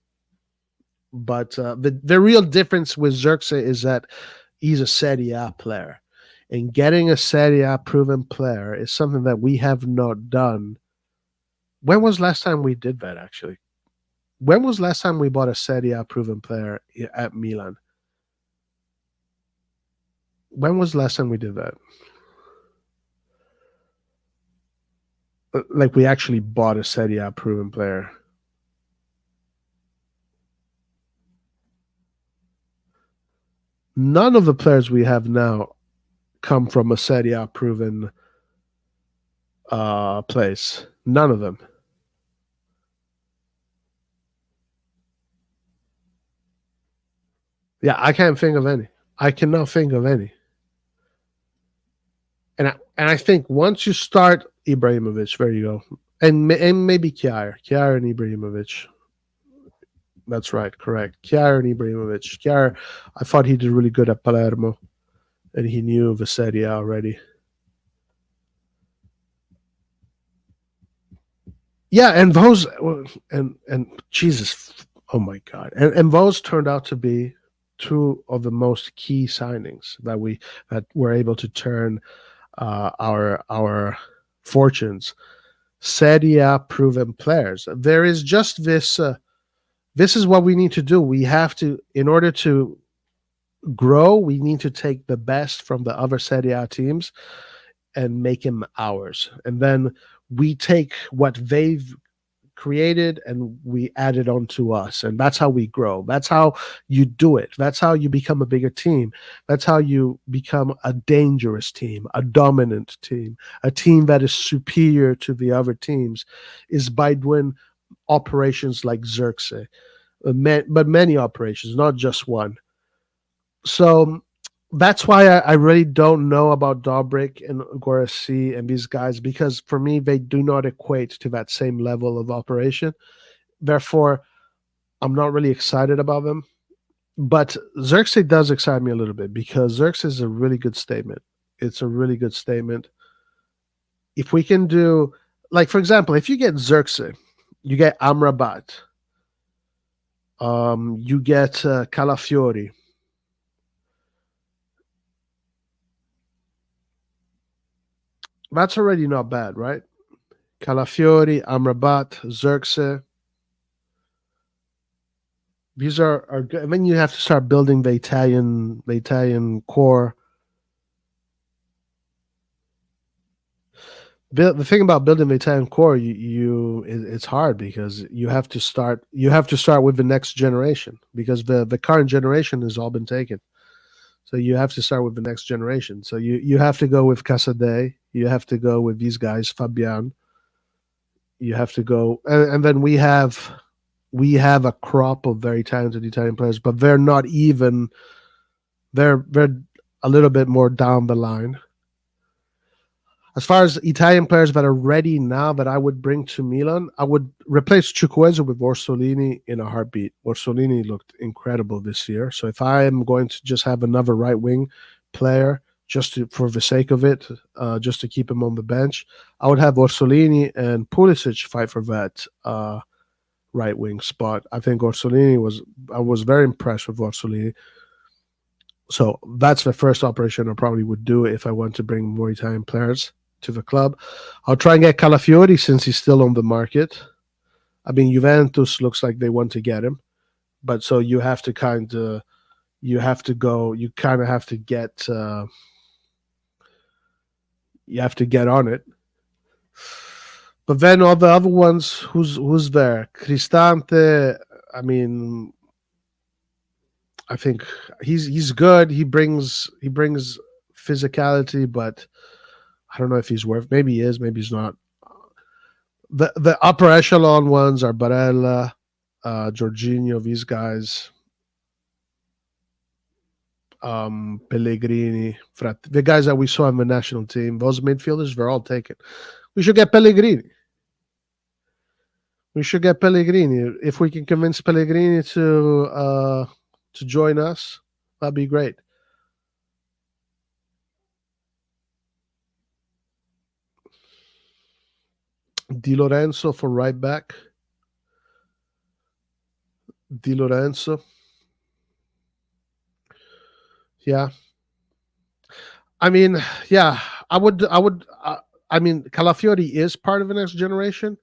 But the real difference with Zirkzee is that he's a Serie A player. And getting a Serie A proven player is something that we have not done. When was last time we did that, actually? When was last time we bought a Serie A proven player at Milan? When was last time we did that? Like, we actually bought a Serie A proven player. None of the players we have now come from a Serie A proven place. None of them. Yeah, I can't think of any. I cannot think of any. And I think once you start Ibrahimovic, there you go. And maybe Kjaer and Ibrahimovic. That's right, correct. Kjaer and Ibrahimovic. Kjaer, I thought he did really good at Palermo, and he knew the Serie A already. Yeah, and those and Jesus, oh my God, and those turned out to be two of the most key signings that we're able to turn our fortunes. Serie A proven players. There is just this. This is what we need to do. We have to, in order to grow, we need to take the best from the other Serie A teams and make them ours. And then we take what they've created and we add it on to us. And that's how we grow. That's how you do it. That's how you become a bigger team. That's how you become a dangerous team, a dominant team, a team that is superior to the other teams, is by doing operations like Zirkzee, but many operations, not just one. So that's why I really don't know about Dobrik and Guarassi and these guys, because for me, they do not equate to that same level of operation. Therefore, I'm not really excited about them. But Zirkzee does excite me a little bit, because Zirkzee is a really good statement. It's a really good statement. If we can do, like, for example, if you get Zirkzee, you get Amrabat, you get Calafiori. That's already not bad, right? Calafiori, Amrabat, Zirkzee. These are good. And then you have to start building the Italian core. The thing about building the Italian core, it's hard, because you have to start with the next generation, because the current generation has all been taken. So you have to start with the next generation. So you have to go with Casadei. You have to go with these guys, Fabian. You have to go, and then we have a crop of very talented Italian players, but they're not even. They're a little bit more down the line. As far as Italian players that are ready now that I would bring to Milan, I would replace Chukwueze with Orsolini in a heartbeat. Orsolini looked incredible this year. So if I am going to just have another right wing player, for the sake of it, just to keep him on the bench, I would have Orsolini and Pulisic fight for that right wing spot. I think I was very impressed with Orsolini. So that's the first operation I probably would do if I want to bring more Italian players to the club. I'll try and get Calafiori since he's still on the market. I mean, Juventus looks like they want to get him, but so you have to kind of have to get you have to get on it. But then all the other ones, who's there? Cristante. I mean, I think he's good. He brings physicality, but I don't know if he's worth. Maybe he is. Maybe he's not. The upper echelon ones are Barella, Jorginho. These guys, Pellegrini, the guys that we saw in the national team. Those midfielders, they're all taken. We should get Pellegrini. If we can convince Pellegrini to join us, that'd be great. Di Lorenzo for right back. Di Lorenzo. Yeah. I mean, yeah, I mean, Calafiori is part of the next generation.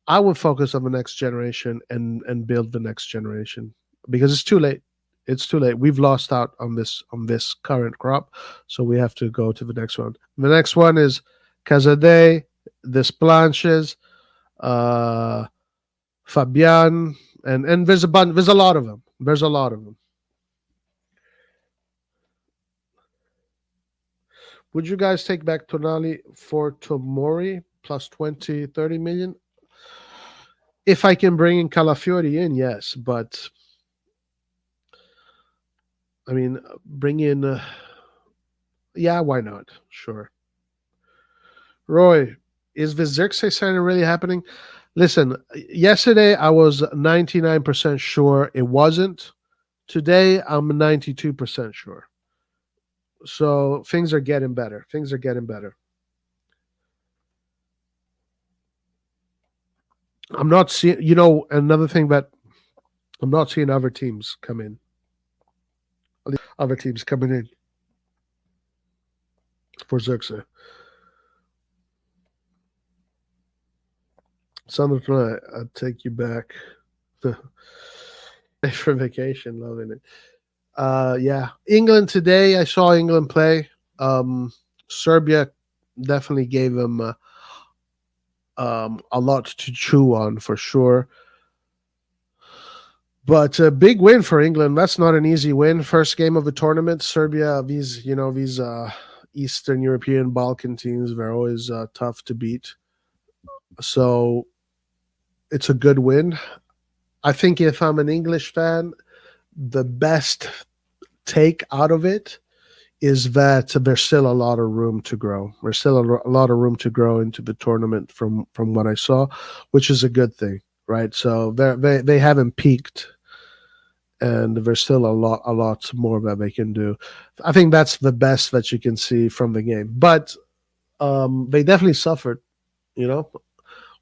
I would focus on the next generation and build the next generation because it's too late. It's too late. We've lost out on this current crop, so we have to go to the next one. The next one is Casadei, Desplanches, Fabian, and there's a lot of them. There's a lot of them. Would you guys take back Tonali for Tomori plus 20, 30 million? If I can bring in Calafiori in, yes, but I mean, bring in, yeah, why not? Sure. Roy, is the Zirkzee signing really happening? Listen, yesterday I was 99% sure it wasn't. Today I'm 92% sure. So things are getting better. Things are getting better. I'm not seeing, another thing that I'm not seeing other teams come in. Other teams coming in for Zirkzee. Sandro, I'll take you back for vacation. Loving it. Yeah, England today. I saw England play. Serbia definitely gave them a lot to chew on for sure. But a big win for England. That's not an easy win. First game of the tournament. Serbia, these Eastern European Balkan teams, they're always tough to beat. So it's a good win. I think if I'm an English fan, the best take out of it is that there's still a lot of room to grow. There's still a lot of room to grow into the tournament from what I saw, which is a good thing, right? So they haven't peaked, and there's still a lot more that they can do. I think that's the best that you can see from the game. But they definitely suffered,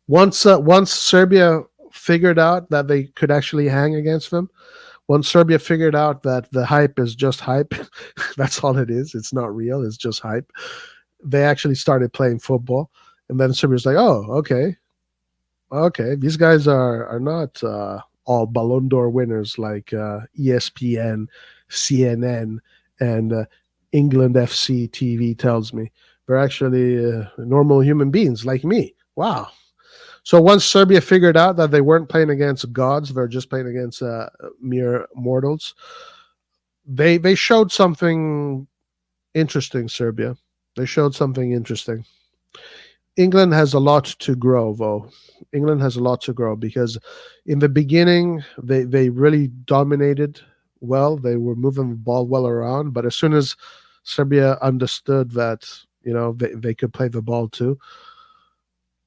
Once Serbia figured out that they could actually hang against them, once Serbia figured out that the hype is just hype, that's all it is. It's not real. It's just hype. They actually started playing football, and then Serbia's like, "Oh, okay, these guys are not all Ballon d'Or winners like ESPN, CNN, and England FC TV tells me. They're actually normal human beings like me. Wow." So once Serbia figured out that they weren't playing against gods, they're just playing against mere mortals, they showed something interesting, Serbia. They showed something interesting. England has a lot to grow, though. England has a lot to grow because in the beginning, they really dominated well. They were moving the ball well around. But as soon as Serbia understood that they could play the ball too.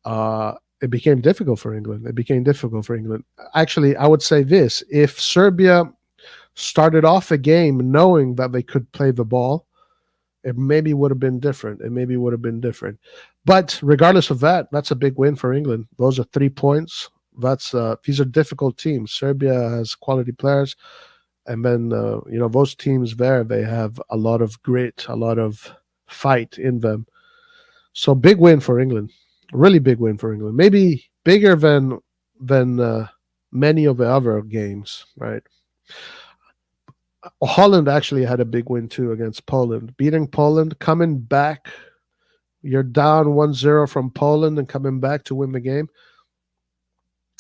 It became difficult for England. Actually, I would say this: if Serbia started off a game knowing that they could play the ball, it maybe would have been different. But regardless of that, that's a big win for England. Those are 3 points. These are difficult teams. Serbia has quality players, and then those teams there, they have a lot of grit, a lot of fight in them. So big win for England, really big win for England. Maybe bigger than many of the other games, right? Holland actually had a big win too against Poland, beating Poland, coming back. You're down 1-0 from Poland and coming back to win the game.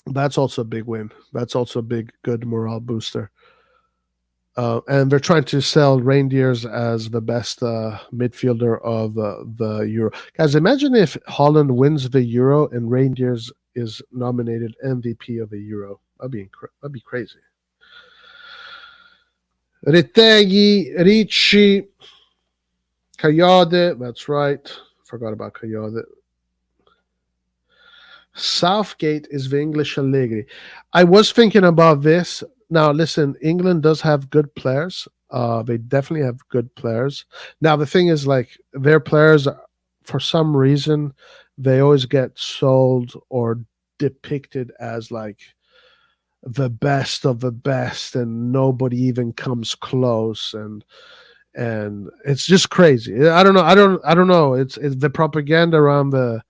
That's also a big win. That's also a big, good morale booster. And they're trying to sell Reindeers as the best midfielder of the Euro. Guys, imagine if Holland wins the Euro and Reindeers is nominated MVP of the Euro. That'd be crazy. Retegui, Ricci, Kayode. That's right. Forgot about Kayode. Southgate is the English Allegri. I was thinking about this. Now, listen, England does have good players. They definitely have good players. Now, the thing is, like, their players, for some reason, they always get sold or depicted as, like, the best of the best, and nobody even comes close, and it's just crazy. I don't know. It's the propaganda around the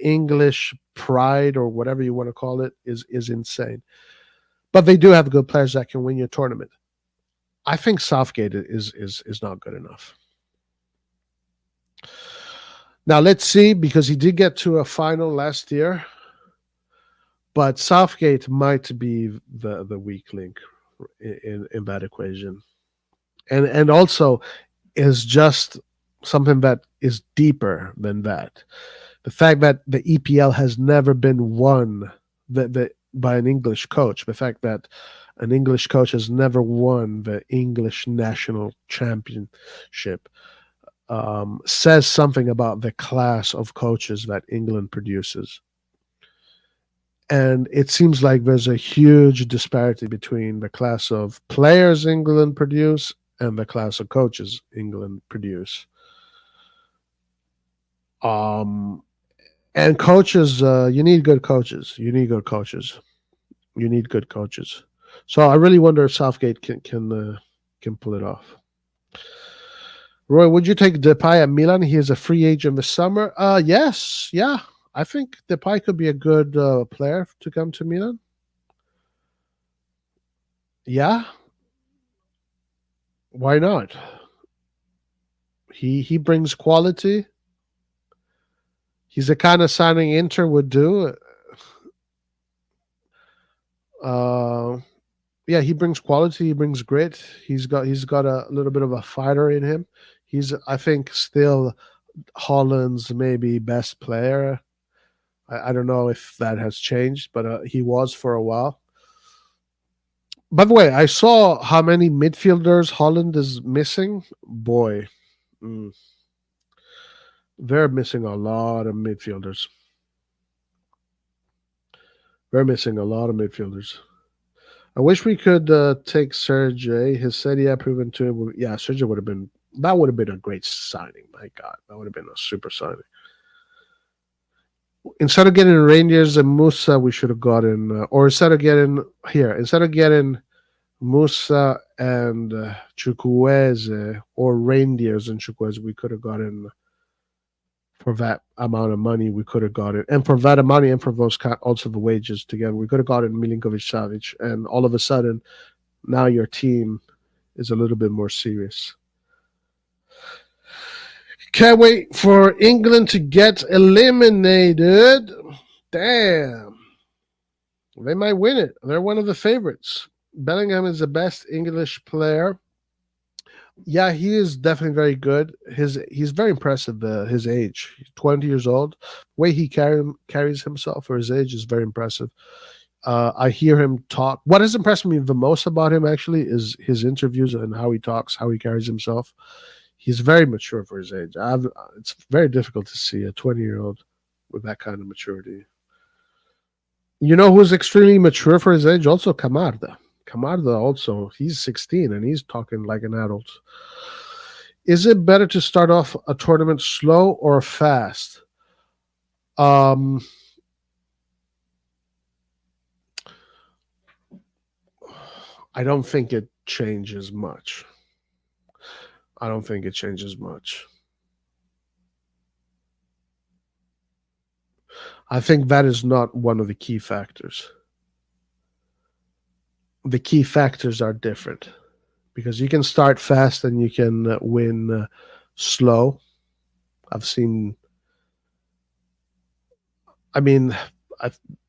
English pride, or whatever you want to call it, is insane. But they do have good players that can win your tournament. I think Southgate is not good enough. Now let's see, because he did get to a final last year. But Southgate might be the weak link in that equation. And also is just something that is deeper than that. The fact that the EPL has never been won by an English coach, the fact that an English coach has never won the English national championship, says something about the class of coaches that England produces. And it seems like there's a huge disparity between the class of players England produce and the class of coaches England produce. And coaches, you need good coaches. So I really wonder if Southgate can pull it off. Roy, would you take Depay at Milan? He is a free agent this summer. Yes, yeah. I think Depay could be a good player to come to Milan. Yeah. Why not? He brings quality. He's the kind of signing Inter would do. Yeah, he brings quality. He brings grit. He's got a little bit of a fighter in him. He's, I think, still Holland's maybe best player. I don't know if that has changed, but he was for a while. By the way, I saw how many midfielders Holland is missing. Boy, they're missing a lot of midfielders. I wish we could take Zirkzee. His Serie A proven to him. Yeah, Zirkzee would have been a great signing. My God, that would have been a super signing. Instead of getting Rangers and Musa, we should have gotten, instead of getting Musa and Chukwueze, or Reindeers and Chukwueze, we could have gotten, for that amount of money, we could have gotten, and for that amount and for those also the wages together, we could have gotten Milinkovic-Savic, and all of a sudden, now your team is a little bit more serious. Can't wait for England to get eliminated. Damn. They might win it. They're one of the favorites. Bellingham is the best English player. Yeah, he is definitely very good. He's very impressive, his age. He's 20 years old. The way he carries himself for his age is very impressive. I hear him talk. What has impressed me the most about him, actually, is his interviews and how he talks, how he carries himself. He's very mature for his age. It's very difficult to see a 20-year-old with that kind of maturity. You know who's extremely mature for his age? Also, Camarda. Camarda also, he's 16 and he's talking like an adult. Is it better to start off a tournament slow or fast? I don't think it changes much. I don't think it changes much. I think that is not one of the key factors. The key factors are different because you can start fast and you can win slow. I've seen. I mean,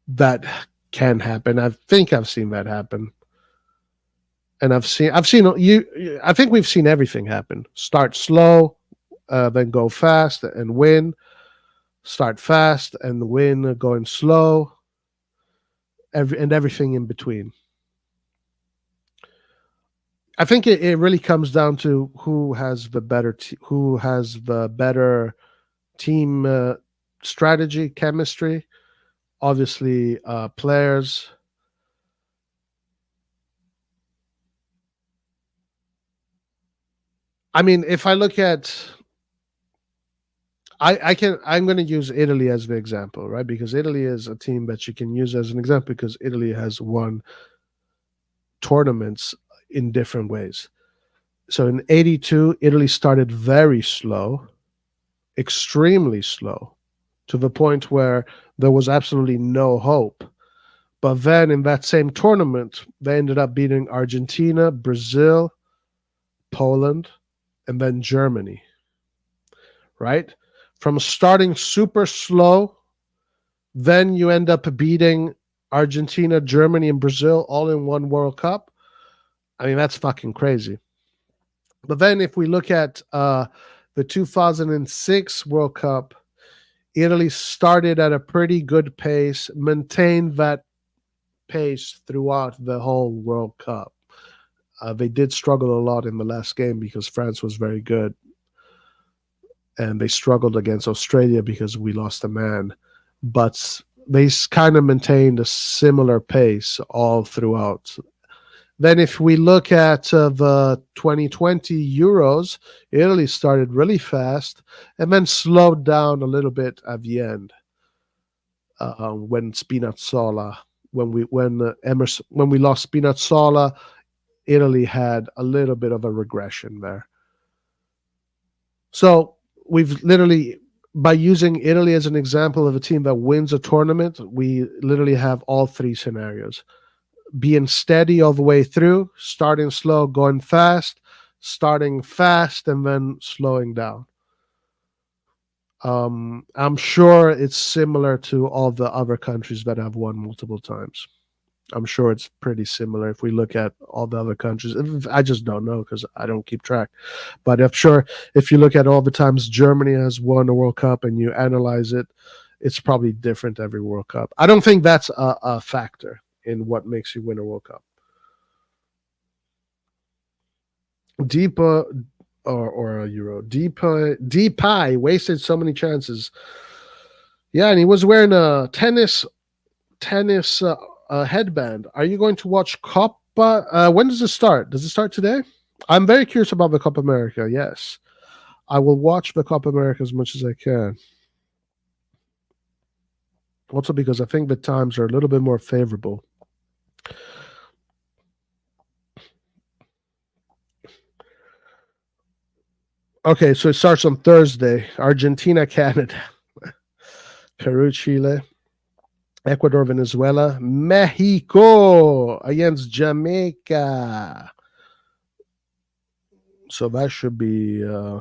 that can happen. I think I've seen that happen, and I've seen you. I think we've seen everything happen. Start slow, then go fast and win. Start fast and win, going slow. Everything in between. I think it really comes down to who has the better team strategy, chemistry. Obviously, players. I mean, if I look at, I'm going to use Italy as the example, right? Because Italy is a team that you can use as an example because Italy has won tournaments in different ways. So in '82, Italy started very slow, extremely slow, to the point where there was absolutely no hope. But then in that same tournament, they ended up beating Argentina, Brazil, Poland, and then Germany, right? From starting super slow, then you end up beating Argentina, Germany, and Brazil all in one World Cup. I mean, that's fucking crazy. But then if we look at the 2006 World Cup, Italy started at a pretty good pace, maintained that pace throughout the whole World Cup. They did struggle a lot in the last game because France was very good. And they struggled against Australia because we lost a man. But they kind of maintained a similar pace all throughout. Then if we look at the 2020 Euros, Italy started really fast and then slowed down a little bit at the end when Spinazzola, when we lost Spinazzola, Italy had a little bit of a regression there. So we've literally, by using Italy as an example of a team that wins a tournament, we literally have all three scenarios. Being steady all the way through, starting slow, going fast, starting fast, and then slowing down. I'm sure it's similar to all the other countries that have won multiple times. I'm sure it's pretty similar if we look at all the other countries. I just don't know because I don't keep track. But I'm sure if you look at all the times Germany has won a World Cup and you analyze it, it's probably different every World Cup. I don't think that's a factor in what makes you win a World Cup. Deepa or a Euro. Depay wasted so many chances. Yeah, and he was wearing a tennis headband. Are you going to watch Copa? When does it start? Does it start today? I'm very curious about the Copa America. Yes, I will watch the Copa America as much as I can. Also because I think the times are a little bit more favorable. Okay, so it starts on Thursday. Argentina, Canada, Peru, Chile, Ecuador, Venezuela, Mexico against Jamaica. So that should be a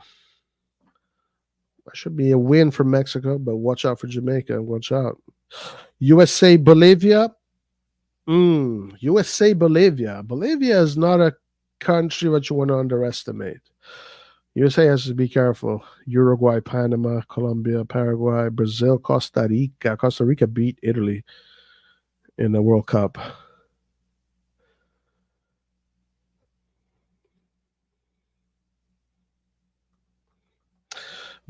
win for Mexico, but watch out for Jamaica. Watch out. USA, Bolivia. USA, Bolivia. Bolivia is not a country that you want to underestimate. USA has to be careful. Uruguay, Panama, Colombia, Paraguay, Brazil, Costa Rica. Costa Rica beat Italy in the World Cup.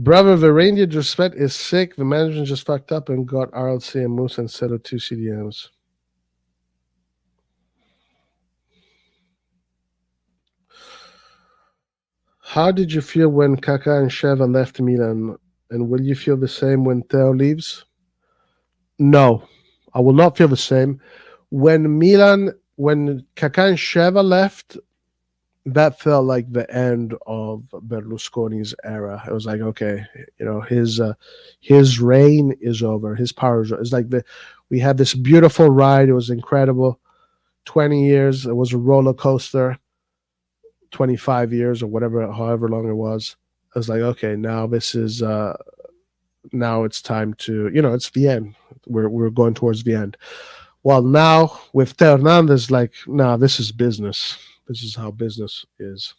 Brother, the reindeer disrespect is sick. The management just fucked up and got RLC and Moose instead of two CDMs. How did you feel when Kaká and Sheva left Milan? And will you feel the same when Theo leaves? No, I will not feel the same. When Kaká and Sheva left, that felt like the end of Berlusconi's era. It was like, okay, his reign is over. His power is over. It's like we had this beautiful ride. It was incredible. 20 years. It was a roller coaster. 25 years or whatever, however long it was. I was like, okay, now this is now it's time to, it's the end. We're going towards the end. Well, now with Theo Hernandez, like, nah, this is business. This is how business is.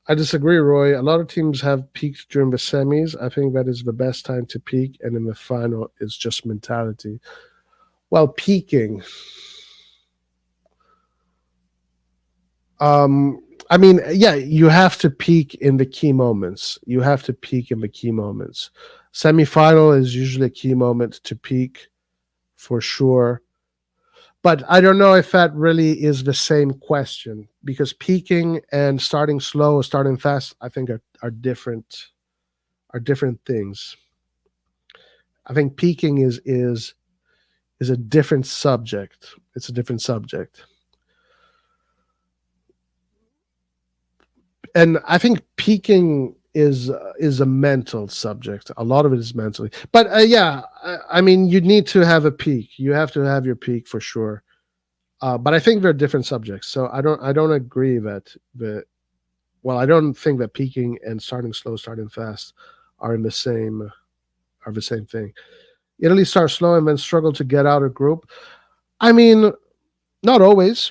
I disagree, Roy. A lot of teams have peaked during the semis. I think that is the best time to peak, and in the final, it's just mentality. Well, peaking. I mean, yeah, you have to peak in the key moments. You have to peak in the key moments. Semifinal is usually a key moment to peak, for sure. But I don't know if that really is the same question, because peaking and starting slow or starting fast, I think are different things. I think peaking is a different subject. It's a different subject. And I think peaking is a mental subject. A lot of it is mentally. But I mean, you need to have a peak. You have to have your peak for sure. But I think they're different subjects. So I don't agree that I don't think that peaking and starting slow, starting fast are the same thing. Italy starts slow and then struggle to get out of group. I mean, not always.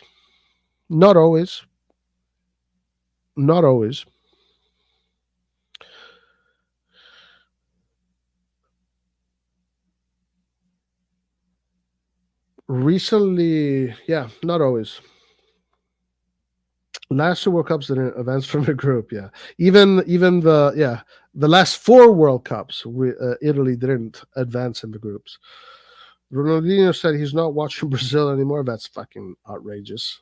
Not always. Not always. Recently, yeah, not always. Last two World Cups didn't advance from the group. Yeah, even the last four World Cups, Italy didn't advance in the groups. Ronaldinho said he's not watching Brazil anymore. That's fucking outrageous.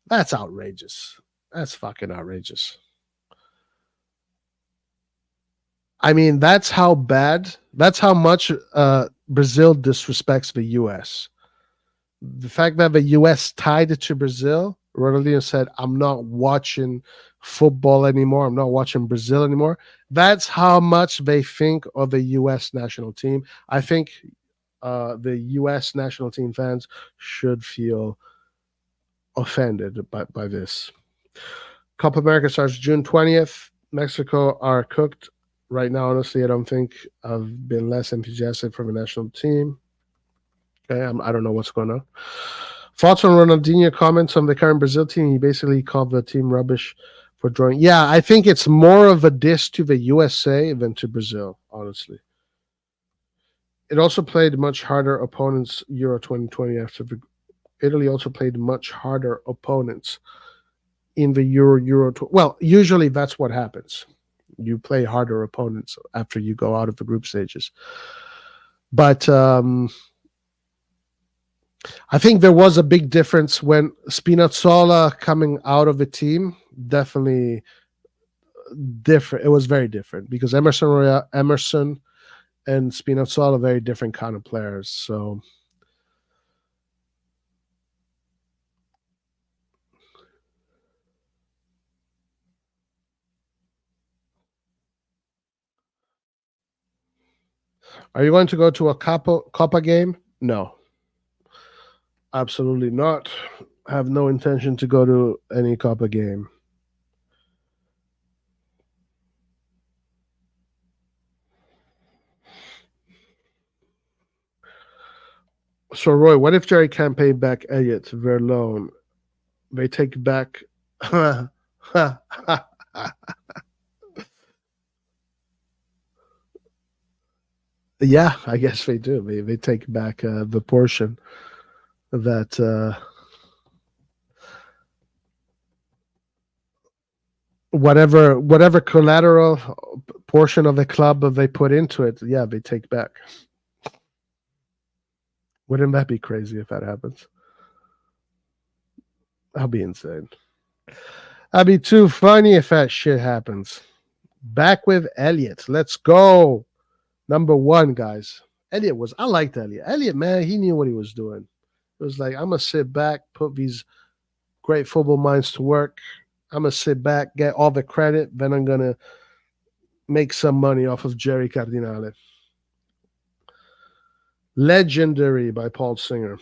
That's outrageous. That's fucking outrageous. I mean, that's how bad. That's how much Brazil disrespects the U.S. The fact that the U.S. tied it to Brazil, Ronaldinho said, I'm not watching football anymore. I'm not watching Brazil anymore. That's how much they think of the U.S. national team. I think the U.S. national team fans should feel offended by this. Copa America starts June 20th. Mexico are cooked. Right now, honestly, I don't think I've been less enthusiastic for the national team. Okay, I don't know what's going on. Thoughts on Ronaldinho comments on the current Brazil team? He basically called the team rubbish for drawing. Yeah, I think it's more of a diss to the USA than to Brazil, honestly. It also played much harder opponents Euro 2020 after Italy also played much harder opponents in the Euro. Well, usually that's what happens. You play harder opponents after you go out of the group stages. But I think there was a big difference when Spinazzola coming out of the team. Definitely different. It was very different because Emerson and Spinazzola are very different kind of players. So are you going to go to a Copa game? No. Absolutely not. I have no intention to go to any Copa game. So, Roy, what if Jerry can't pay back Elliott, Verlone? They take back. Yeah, I guess they do. They take back the portion that. whatever collateral portion of the club that they put into it, yeah, they take back. Wouldn't that be crazy if that happens? That'll be insane. That'd be too funny if that shit happens. Back with Elliot. Let's go. Number one, guys. I liked Elliot. Elliot, man, he knew what he was doing. It was like, I'm going to sit back, put these great football minds to work. I'm going to sit back, get all the credit, then I'm going to make some money off of Jerry Cardinale. Legendary by Paul Singer.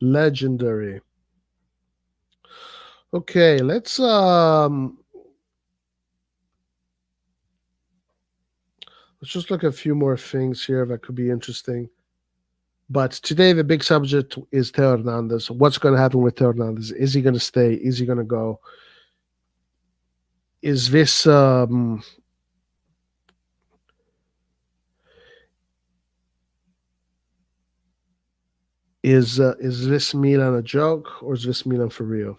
Legendary. Okay, let's just look at a few more things here that could be interesting. But today the big subject is Theo Hernandez. What's going to happen with Theo Hernandez? Is he going to stay? Is he going to go? Is this is this Milan a joke, or is this Milan for real?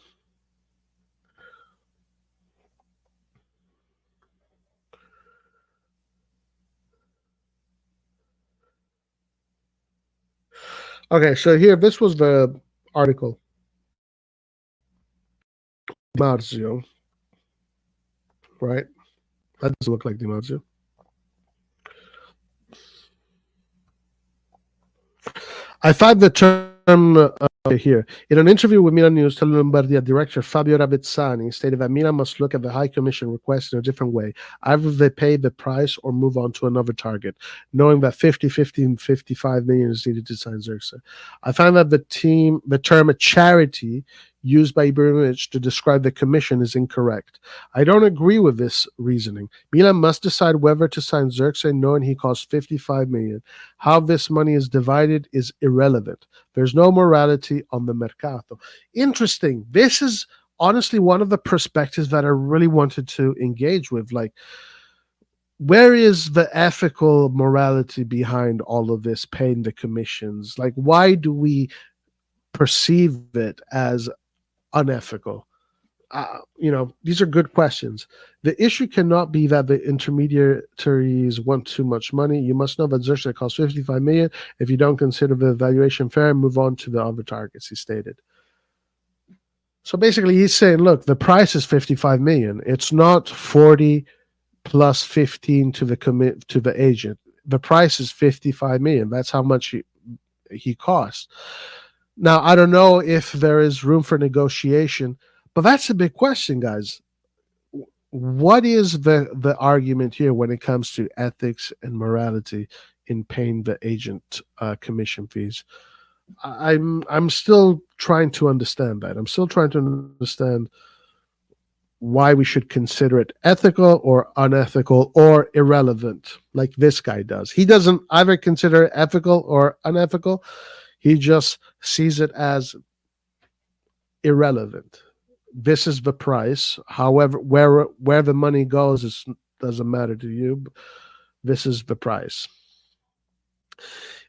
Okay, so here, this was the article. Marzio, right? That doesn't look like Di Marzio. I find the term here. In an interview with Milan News, Lombardia director Fabio Ravezzani stated that Milan must look at the high commission request in a different way. Either they pay the price or move on to another target, knowing that 50, 50, and 55 million is needed to sign Zirkzee. I find that the term charity used by Ibrahimovic to describe the commission is incorrect. I don't agree with this reasoning. Milan must decide whether to sign Zirkzee knowing he costs 55 million. How this money is divided is irrelevant. There's no morality on the mercato. Interesting. This is honestly one of the perspectives that I really wanted to engage with. Like, where is the ethical morality behind all of this, paying the commissions? Like, why do we perceive it as unethical? These are good questions. The issue cannot be that the intermediaries want too much money. You must know that Zirkzee costs 55 million. If you don't consider the valuation fair, move on to the other targets, he stated. So basically, he's saying, look, the price is 55 million. It's not 40 plus 15 to the agent. The price is 55 million. That's how much he costs. Now, I don't know if there is room for negotiation, but that's a big question, guys. What is the argument here when it comes to ethics and morality in paying the agent commission fees? I'm still trying to understand that. I'm still trying to understand why we should consider it ethical or unethical or irrelevant, like this guy does. He doesn't either consider it ethical or unethical. He just sees it as irrelevant. This is the price. However, where the money goes doesn't matter to you. This is the price.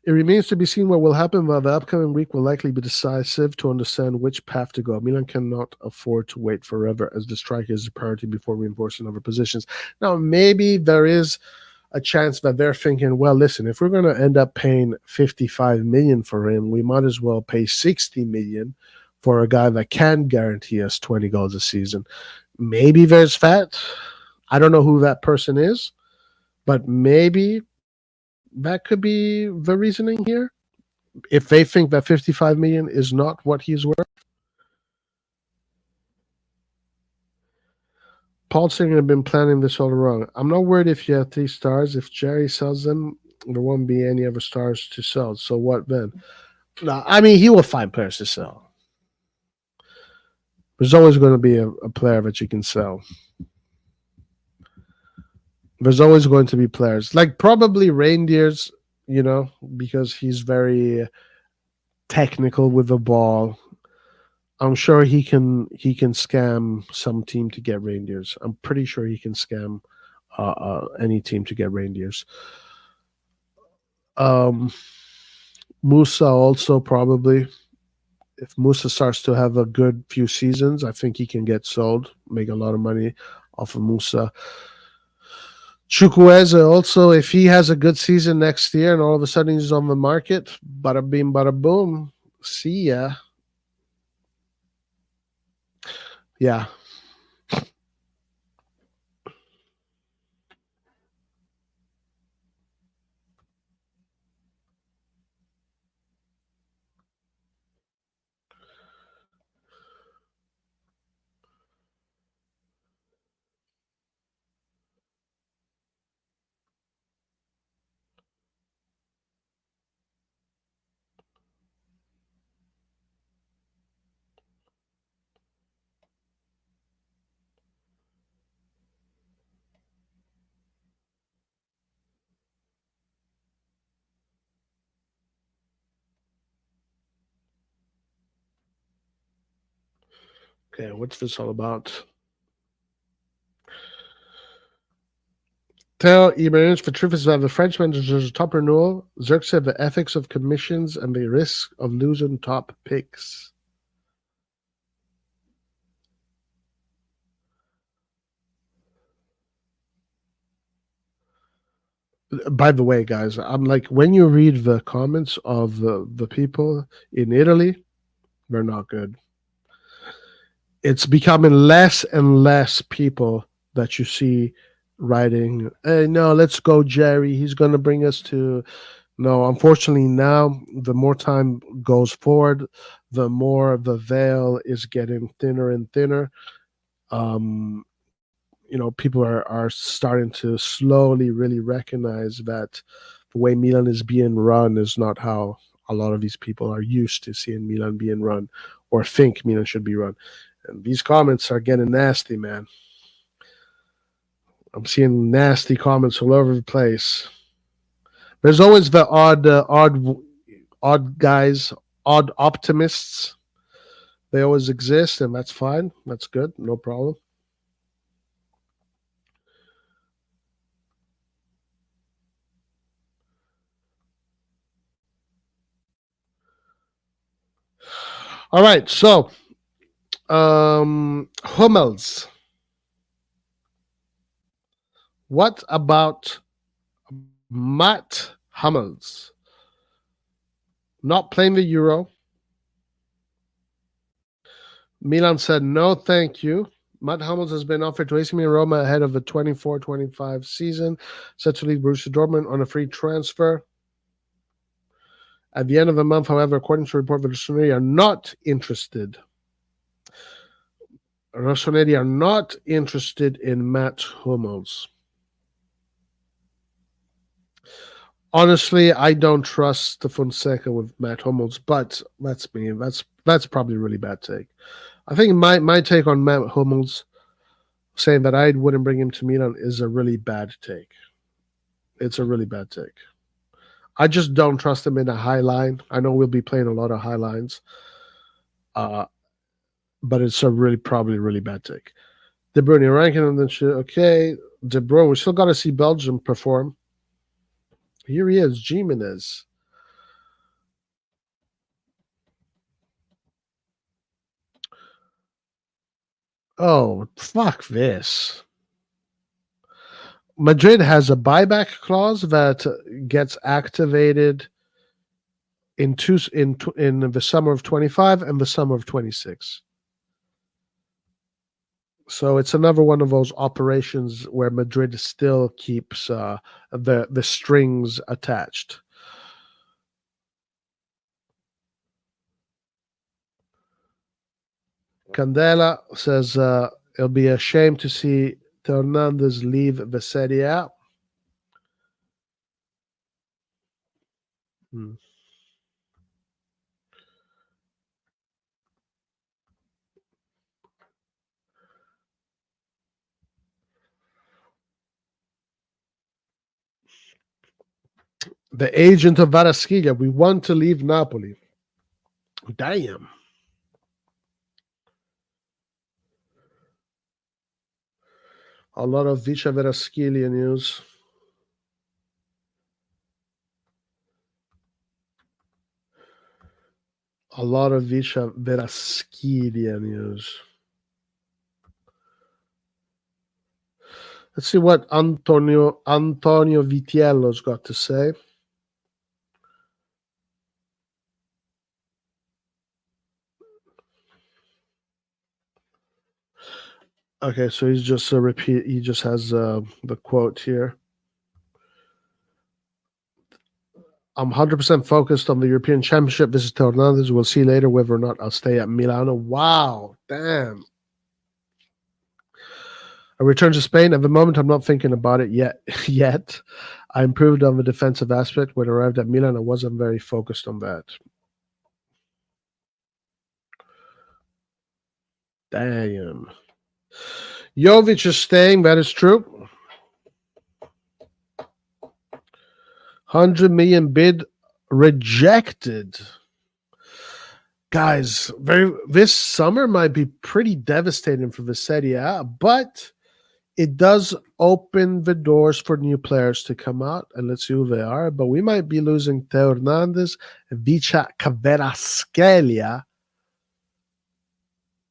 It remains to be seen what will happen, while the upcoming week will likely be decisive to understand which path to go. Milan cannot afford to wait forever, as the striker is a priority before reinforcing other positions. Now, maybe there is a chance that they're thinking, well, listen, if we're going to end up paying 55 million for him, we might as well pay 60 million for a guy that can guarantee us 20 goals a season. Maybe there's that. I don't know who that person is, but maybe that could be the reasoning here. If they think that 55 million is not what he's worth. Paul Singer had been planning this all wrong. I'm not worried if you have 3 stars. If Jerry sells them, there won't be any other stars to sell. So what then? No, I mean, he will find players to sell. There's always going to be a player that you can sell. There's always going to be players. Like probably Reindeers, because he's very technical with the ball. I'm sure he can scam some team to get Reindeers. I'm pretty sure he can scam any team to get Reindeers. Musa also probably if Musa starts to have a good few seasons, I think he can get sold, make a lot of money off of Musa. Chukwueze also, if he has a good season next year and all of a sudden he's on the market, bada bing, bada boom, see ya. Yeah. Okay, what's this all about? Theo Hernandez, the truth is that the French manager's top renewal, Zirkzee, the ethics of commissions and the risk of losing top picks. By the way, guys, I'm like, when you read the comments of the people in Italy, they're not good. It's becoming less and less people that you see writing, hey, no, let's go, Jerry. He's going to bring us to. No, unfortunately, now the more time goes forward, the more the veil is getting thinner and thinner. Um, people are starting to slowly really recognize that the way Milan is being run is not how a lot of these people are used to seeing Milan being run or think Milan should be run. And these comments are getting nasty, man. I'm seeing nasty comments all over the place. There's always the odd guys, odd optimists. They always exist, and that's fine. That's good. No problem. All right. So, Hummels. What about Matt Hummels? Not playing the Euro. Milan said no, thank you. Matt Hummels has been offered to AC Milan Roma ahead of the 24-25 season, set to leave Borussia Dortmund on a free transfer. At the end of the month, however, according to a report, the RossonARI are not interested. RossonARI are not interested in Matt Hummels. Honestly, I don't trust the Fonseca with Matt Hummels, but that's me. That's probably a really bad take. I think my take on Matt Hummels, saying that I wouldn't bring him to Milan, is a really bad take. It's a really bad take. I just don't trust him in a high line. I know we'll be playing a lot of high lines, but it's a probably really bad take. De Bruyne ranking and then shit. Okay, De Bruyne. We still got to see Belgium perform. Here he is, Jimenez. Oh, fuck this. Madrid has a buyback clause that gets activated in the summer of 25 and the summer of 26. So it's another one of those operations where Madrid still keeps the strings attached. Candela says it'll be a shame to see Hernandez leave the Serie A. Hmm. The agent of Varasquilla, we want to leave Napoli. Damn. A lot of Vicha Varasquilla news. A lot of Visha Veraskilia news. Let's see what Antonio Vitiello's got to say. Okay, so he's just a repeat. He just has the quote here. I'm 100% focused on the European Championship. This is Theo Hernandez. We'll see later whether or not I'll stay at Milano. Wow, damn. A return to Spain. At the moment, I'm not thinking about it yet. I improved on the defensive aspect. When I arrived at Milan, I wasn't very focused on that. Damn. Jovic is staying. That is true. 100 million bid rejected. Guys, this summer might be pretty devastating for the Serie A, but it does open the doors for new players to come out, and let's see who they are. But we might be losing Theo Hernandez and Vicha Kvaratskhelia,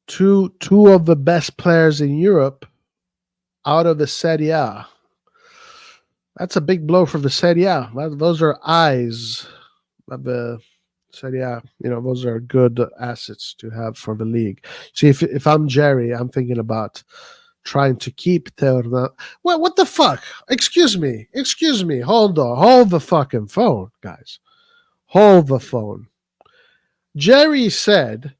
two of the best players in Europe, out of the Serie A. That's a big blow for the Serie A. Those are eyes of the Serie A. Those are good assets to have for the league. See, if I'm Jerry, I'm thinking about trying to keep Theo Hernandez. What the fuck? Excuse me. Hold on. Hold the fucking phone, guys. Hold the phone. Jerry said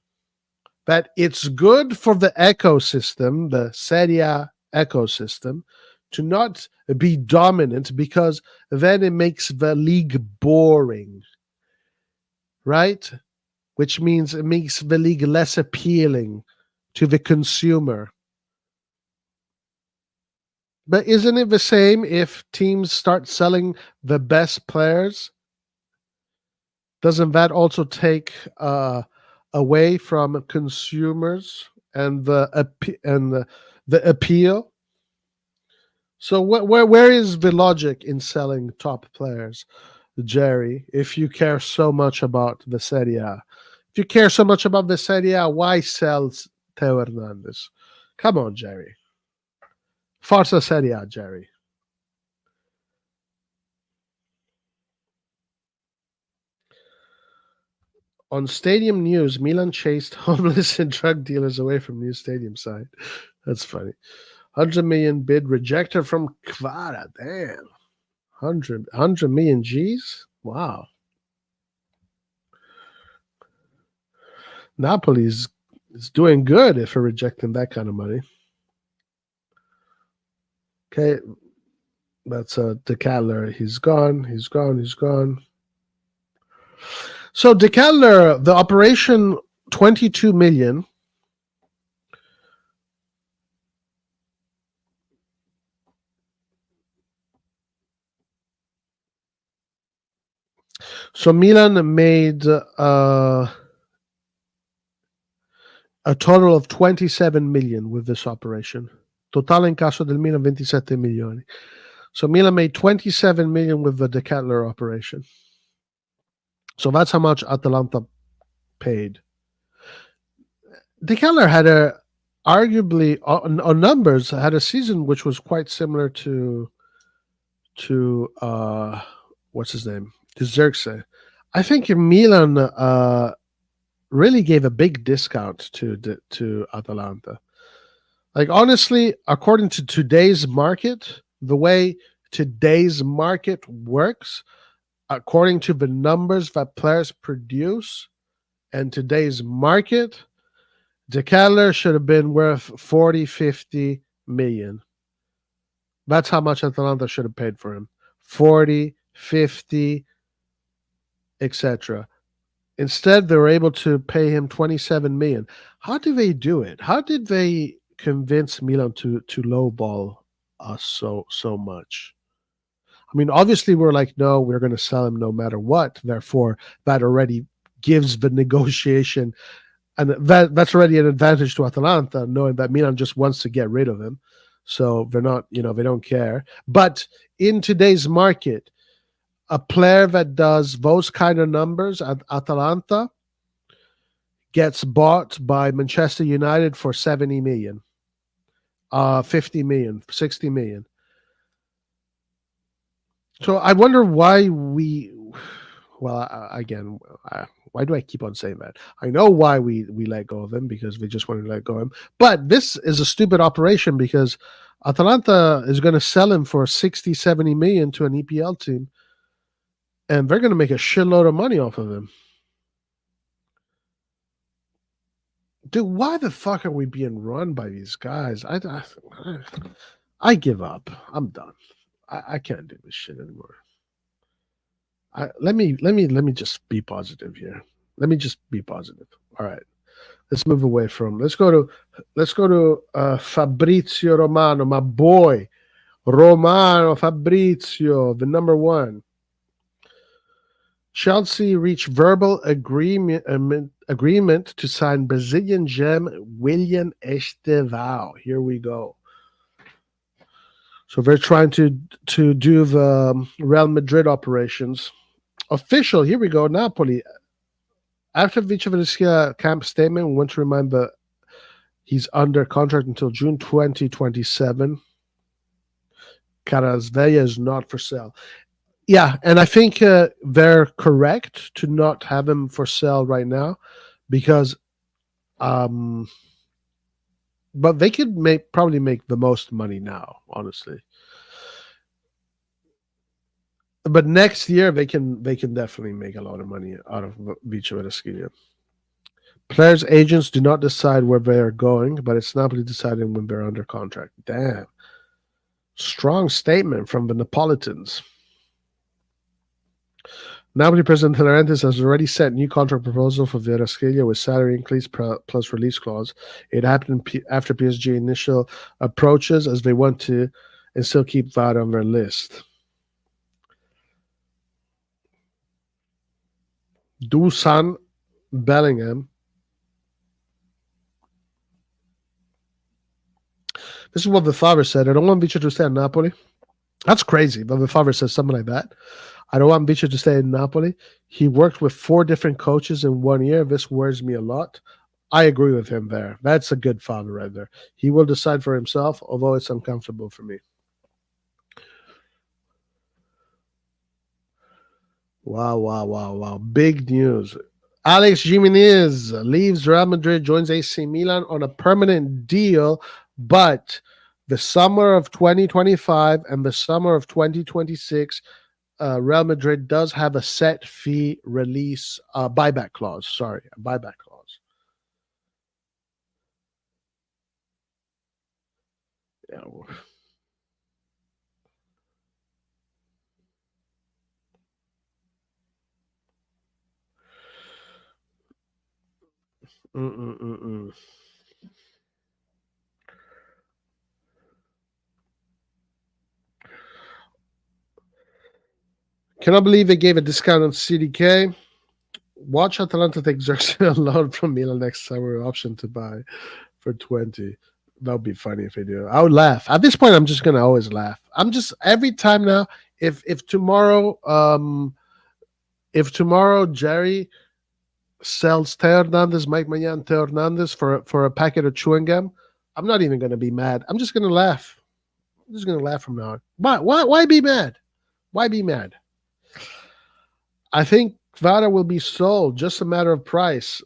that it's good for the ecosystem, the Serie A ecosystem, to not be dominant because then it makes the league boring, right? Which means it makes the league less appealing to the consumer. But isn't it the same if teams start selling the best players? Doesn't that also take away from consumers and the appeal? So where is the logic in selling top players, Jerry, if you care so much about the Serie A? If you care so much about the Serie A, why sell Theo Hernandez? Come on, Jerry. Forza Serie A, Jerry. On stadium news, Milan chased homeless and drug dealers away from new stadium site. That's funny. 100 million bid rejected from Kvara. Damn. 100 million G's? Wow. Napoli is doing good if they're rejecting that kind of money. Okay. That's De Kettler. He's gone. So De Kettler, the operation, 22 million. So Milan made a total of 27 million with this operation. Totale incasso del Milan 27 milioni. So Milan made 27 million with the De Kettler operation. So that's how much Atalanta paid. De Kettler had arguably on numbers had a season which was quite similar to what's his name? To Zirkzee. I think Milan really gave a big discount to Atalanta. Like, honestly, according to today's market, the way today's market works, according to the numbers that players produce and today's market, De Kettler should have been worth 40, 50 million. That's how much Atalanta should have paid for him. 40, 50, etc. Instead, they were able to pay him 27 million. How do they do it? How did they convince Milan to lowball us so much? I mean, obviously, we're like, no, we're going to sell him no matter what. Therefore, that already gives the negotiation, and that's already an advantage to Atalanta, knowing that Milan just wants to get rid of him. So they're not, they don't care. But in today's market, a player that does those kind of numbers at Atalanta gets bought by Manchester United for 70 million, 50 million, 60 million. So I wonder why we. Well, again, why do I keep on saying that? I know why we let go of him, because we just wanted to let go of him. But this is a stupid operation, because Atalanta is going to sell him for 60, 70 million to an EPL team, and they're going to make a shitload of money off of him. Dude, why the fuck are we being run by these guys? I give up. I'm done. I can't do this shit anymore. Let me just be positive here. Let me just be positive. All right. Let's move away from. Let's go to Fabrizio Romano, my boy, Romano Fabrizio, the number one. Chelsea reached verbal agreement to sign Brazilian gem William Estevao. Here we go. So they're trying to do the Real Madrid operations. Official, here we go, Napoli. After Viceversia camp statement, we want to remind that he's under contract until June 2027. Carasveia is not for sale. Yeah, and I think they're correct to not have him for sale right now, because but they could probably make the most money now, honestly. But next year they can definitely make a lot of money out of Viceversia. Players' agents do not decide where they are going, but it's Napoli deciding when they're under contract. Damn. Strong statement from the Neapolitans. Napoli President Hernandez has already sent new contract proposal for Kvaratskhelia with salary increase plus release clause. It happened after PSG initial approaches, as they want to and still keep Vada on their list. Dusan Bellingham. This is what the father said. I don't want Vicha to stay in Napoli. That's crazy, but the father says something like that. I don't want Vicha to stay in Napoli. He worked with 4 different coaches in 1 year. This worries me a lot. I agree with him there. That's a good father right there. He will decide for himself, although it's uncomfortable for me. Wow. Big news. Alex Jimenez leaves Real Madrid, joins AC Milan on a permanent deal, but the summer of 2025 and the summer of 2026, Real Madrid does have a set fee release buyback clause. Sorry, a buyback clause. Yeah. Cannot believe they gave a discount on CDK. Watch Atalanta take Zirkzee loan from Milan next summer, option to buy for 20. That would be funny if they do. I would laugh. At this point, I'm just gonna always laugh. I'm just every time now. If tomorrow, Jerry sells Theo Hernandez, Mike Maignan, Theo Hernandez for a packet of chewing gum, I'm not even gonna be mad. I'm just gonna laugh. I'm just gonna laugh from now on. Why be mad? Why be mad? I think Vada will be sold. Just a matter of price.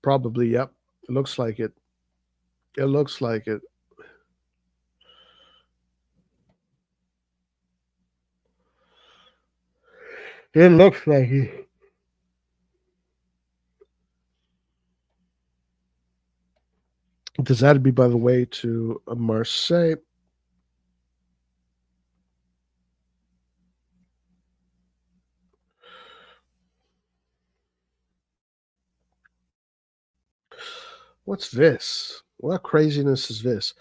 Probably, yep. It looks like it. It looks like it. It looks like it. Does that be, by the way, to Marseille? What's this? What craziness is this?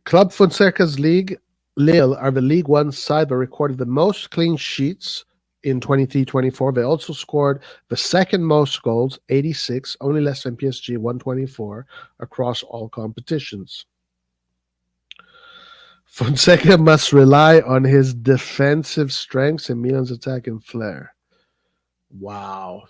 Club Fonseca's league, Lille, are the League One side that recorded the most clean sheets in 23-24. They also scored the second most goals, 86, only less than PSG, 124, across all competitions. Fonseca must rely on his defensive strengths and Milan's attacking flair. Wow.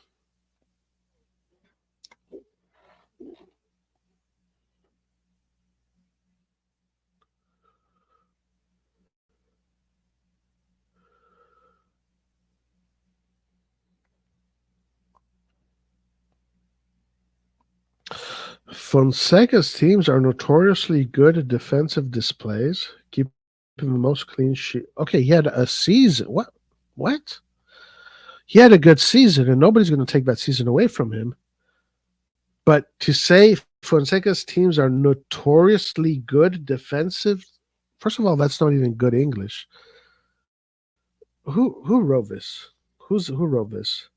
Fonseca's teams are notoriously good at defensive displays, keeping the most clean sheet. Okay, he had a season. What? What? He had a good season, and nobody's going to take that season away from him. But to say Fonseca's teams are notoriously good defensive, first of all, that's not even good English. Who wrote this? Who wrote this?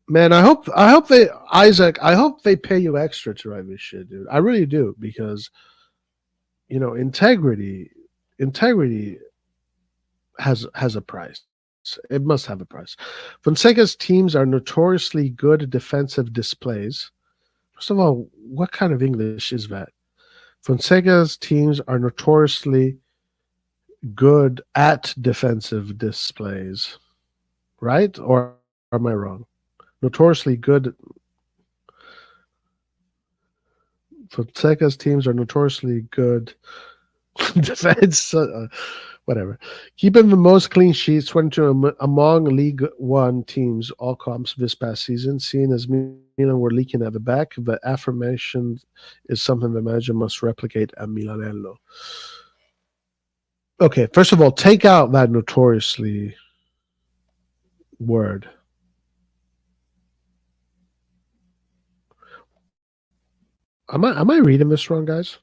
Man, I hope they Isaac. I hope they pay you extra to write this shit, dude. I really do, because integrity has a price. It must have a price. Fonseca's teams are notoriously good at defensive displays. First of all, what kind of English is that? Fonseca's teams are notoriously good at defensive displays, right? Or am I wrong? Notoriously good. Fonseca's teams are notoriously good defense. Whatever. Keeping the most clean sheets, 22 among League One teams, all comps this past season. Seeing as Milan were leaking at the back, the affirmation is something the manager must replicate at Milanello. Okay, first of all, take out that notoriously word. Am I reading this wrong, guys?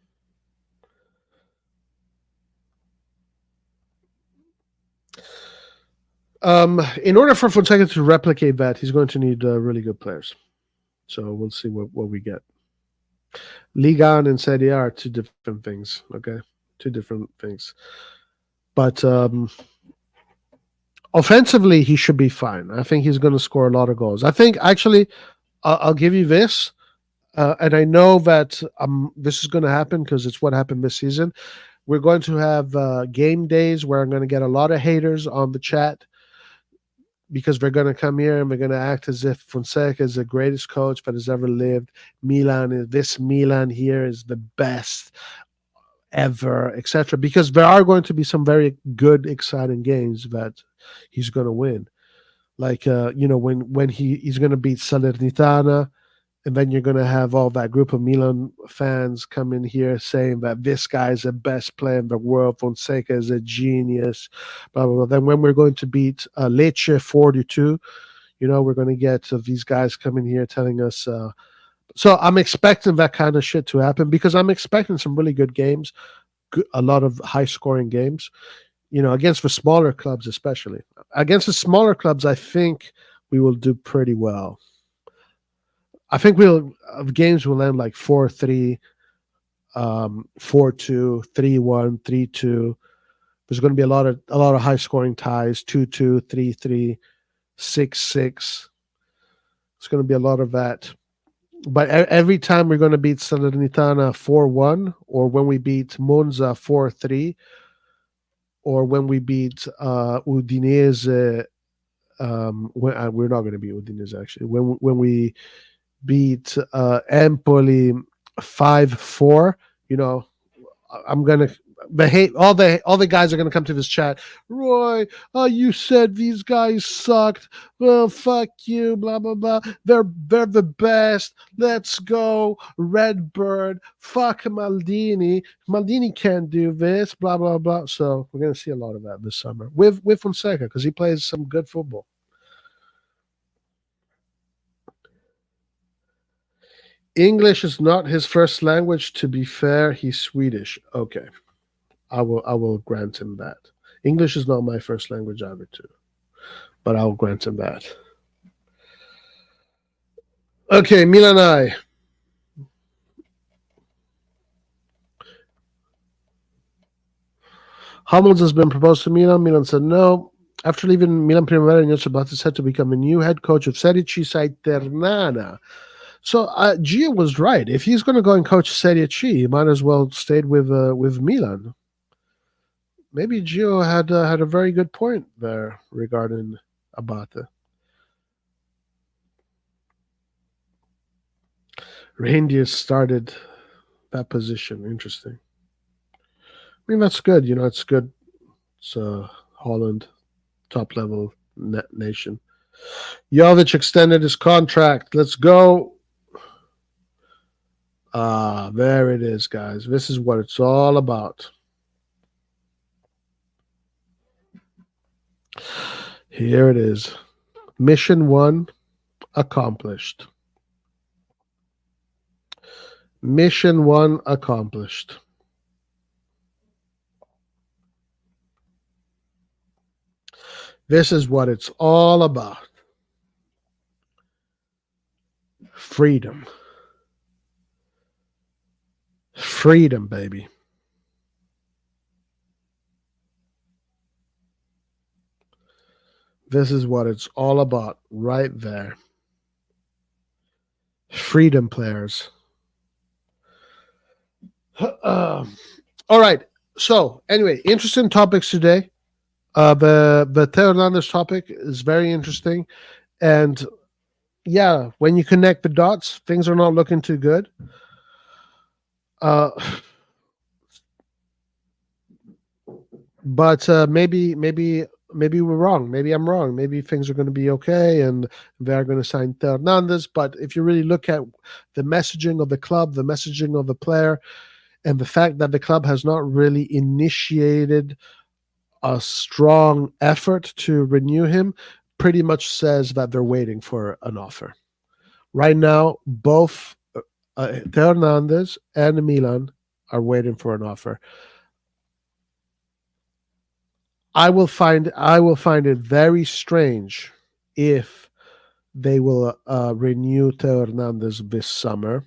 In order for Fonseca to replicate that, he's going to need really good players. So we'll see what we get. Liga and Serie A are two different things, okay? Two different things. But offensively, he should be fine. I think he's going to score a lot of goals. I think, actually, I'll give you this. And I know that this is going to happen because it's what happened this season. We're going to have game days where I'm going to get a lot of haters on the chat, because they're going to come here and they're going to act as if Fonseca is the greatest coach that has ever lived. This Milan here is the best ever, etc. Because there are going to be some very good, exciting games that he's going to win. Like, when he's going to beat Salernitana, and then you're going to have all that group of Milan fans come in here saying that this guy is the best player in the world, Fonseca is a genius, blah, blah, blah. Then when we're going to beat Lecce 4-2, we're going to get these guys coming here telling us. So I'm expecting that kind of shit to happen, because I'm expecting some really good games, a lot of high-scoring games, against the smaller clubs especially. Against the smaller clubs, I think we will do pretty well. I think games will end like 4-3, 4-2, 3-1, 3-2. There's going to be a lot of high scoring ties, 2-2, 3-3, 6-6. It's going to be a lot of that. But every time we're going to beat Salernitana 4-1, or when we beat Monza 4-3, or when we beat Udinese, we're not going to beat Udinese actually. When we beat Empoli 5-4, I'm gonna all the guys are gonna come to this chat. Roy, you said these guys sucked. Well, fuck you, blah blah blah. They're the best. Let's go, Redbird. Fuck Maldini. Maldini can't do this, blah blah blah. So we're gonna see a lot of that this summer with Fonseca, because he plays some good football. English is not his first language. To be fair, he's Swedish. Okay, I will grant him that. English is not my first language either, too, but I'll grant him that. Okay, Milan I. Hummels has been proposed to Milan. Milan said no. After leaving Milan Primavera, Gnocchi is set to become a new head coach of Serie C side Ternana. So Gio was right. If he's going to go and coach Serie C, he might as well stayed with Milan. Maybe Gio had a very good point there regarding Abate. Reindeer started that position. Interesting. I mean, that's good. It's good. It's Holland, top level nation. Jovic extended his contract. Let's go. Ah, there it is, guys. This is what it's all about. Here it is. Mission one accomplished. Mission one accomplished. This is what it's all about. Freedom. Freedom, baby. This is what it's all about right there. Freedom, players. All right. So, anyway, interesting topics today. The Theo Hernandez topic is very interesting, and yeah, when you connect the dots, things are not looking too good. Uh, but maybe we're wrong. Maybe I'm wrong. Maybe things are going to be okay, and they're going to sign Theo Hernandez. But if you really look at the messaging of the club, the messaging of the player, and the fact that the club has not really initiated a strong effort to renew him, pretty much says that they're waiting for an offer. Right now, both Theo Hernandez and Milan are waiting for an offer. I will find it very strange if they will renew Theo Hernandez this summer.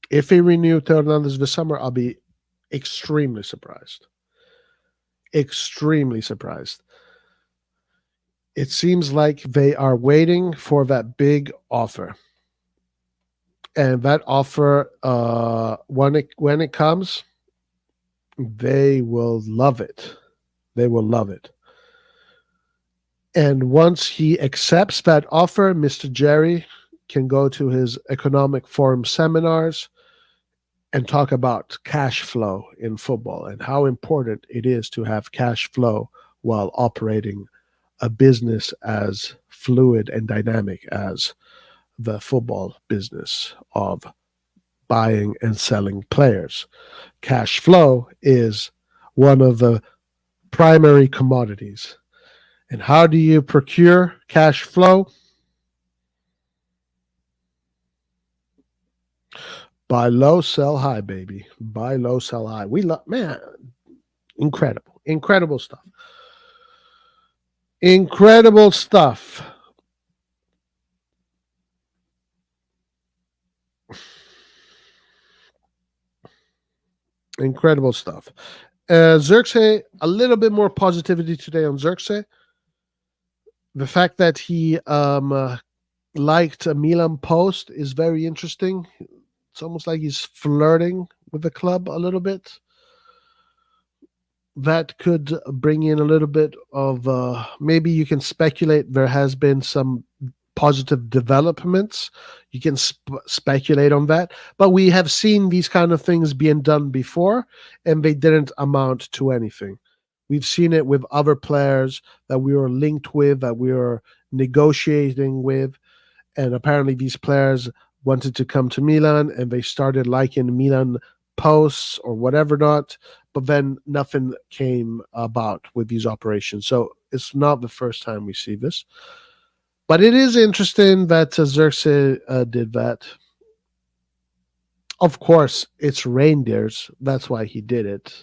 If they renew Theo Hernandez this summer, I'll be extremely surprised. Extremely surprised. It seems like they are waiting for that big offer, and that offer, when it comes, they will love it. They will love it. And once he accepts that offer, Mr. Jerry can go to his economic forum seminars and talk about cash flow in football and how important it is to have cash flow while operating a business as fluid and dynamic as the football business of buying and selling players. Cash flow is one of the primary commodities. And how do you procure cash flow? Buy low, sell high, baby. Buy low, sell high. We love, man, incredible, incredible stuff. Incredible stuff. Incredible stuff. Zirkzee, a little bit more positivity today on Zirkzee. The fact that he liked a Milan post is very interesting. It's almost like he's flirting with the club a little bit. That could bring in a little bit of maybe you can speculate there has been some positive developments. You can speculate on that, but we have seen these kind of things being done before, and they didn't amount to anything. We've seen it with other players that we were linked with, that we were negotiating with, and apparently these players wanted to come to Milan, and they started liking Milan posts or whatever not, but then nothing came about with these operations. So it's not the first time we see this. But it is interesting that Zirkzee did that. Of course, it's Rangers. That's why he did it.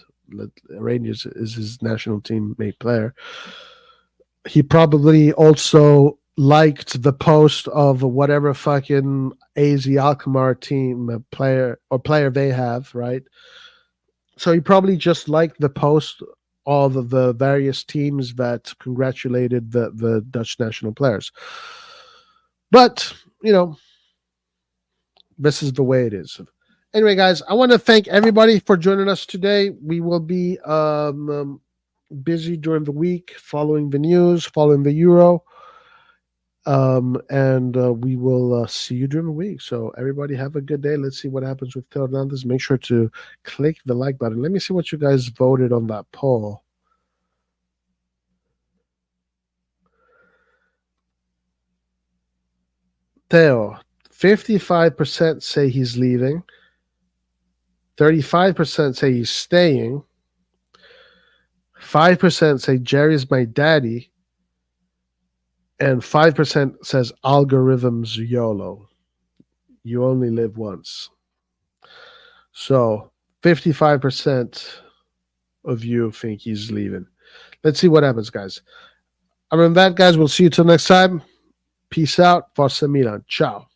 Rangers is his national team mate player. He probably also liked the post of whatever fucking AZ Alkmaar team player they have, right? So he probably just liked the post of the various teams that congratulated the Dutch national players. But, this is the way it is. Anyway, guys, I want to thank everybody for joining us today. We will be busy during the week, following the news, following the Euro. And we will see you during the week. So everybody have a good day. Let's see what happens with Theo Hernandez. Make sure to click the like button. Let me see what you guys voted on that poll. Theo, 55% say he's leaving. 35% say he's staying. 5% say Jerry's my daddy. And 5% says algorithms YOLO. You only live once. So 55% of you think he's leaving. Let's see what happens, guys. Other than that, guys, we'll see you till next time. Peace out. Forza Milan. Ciao.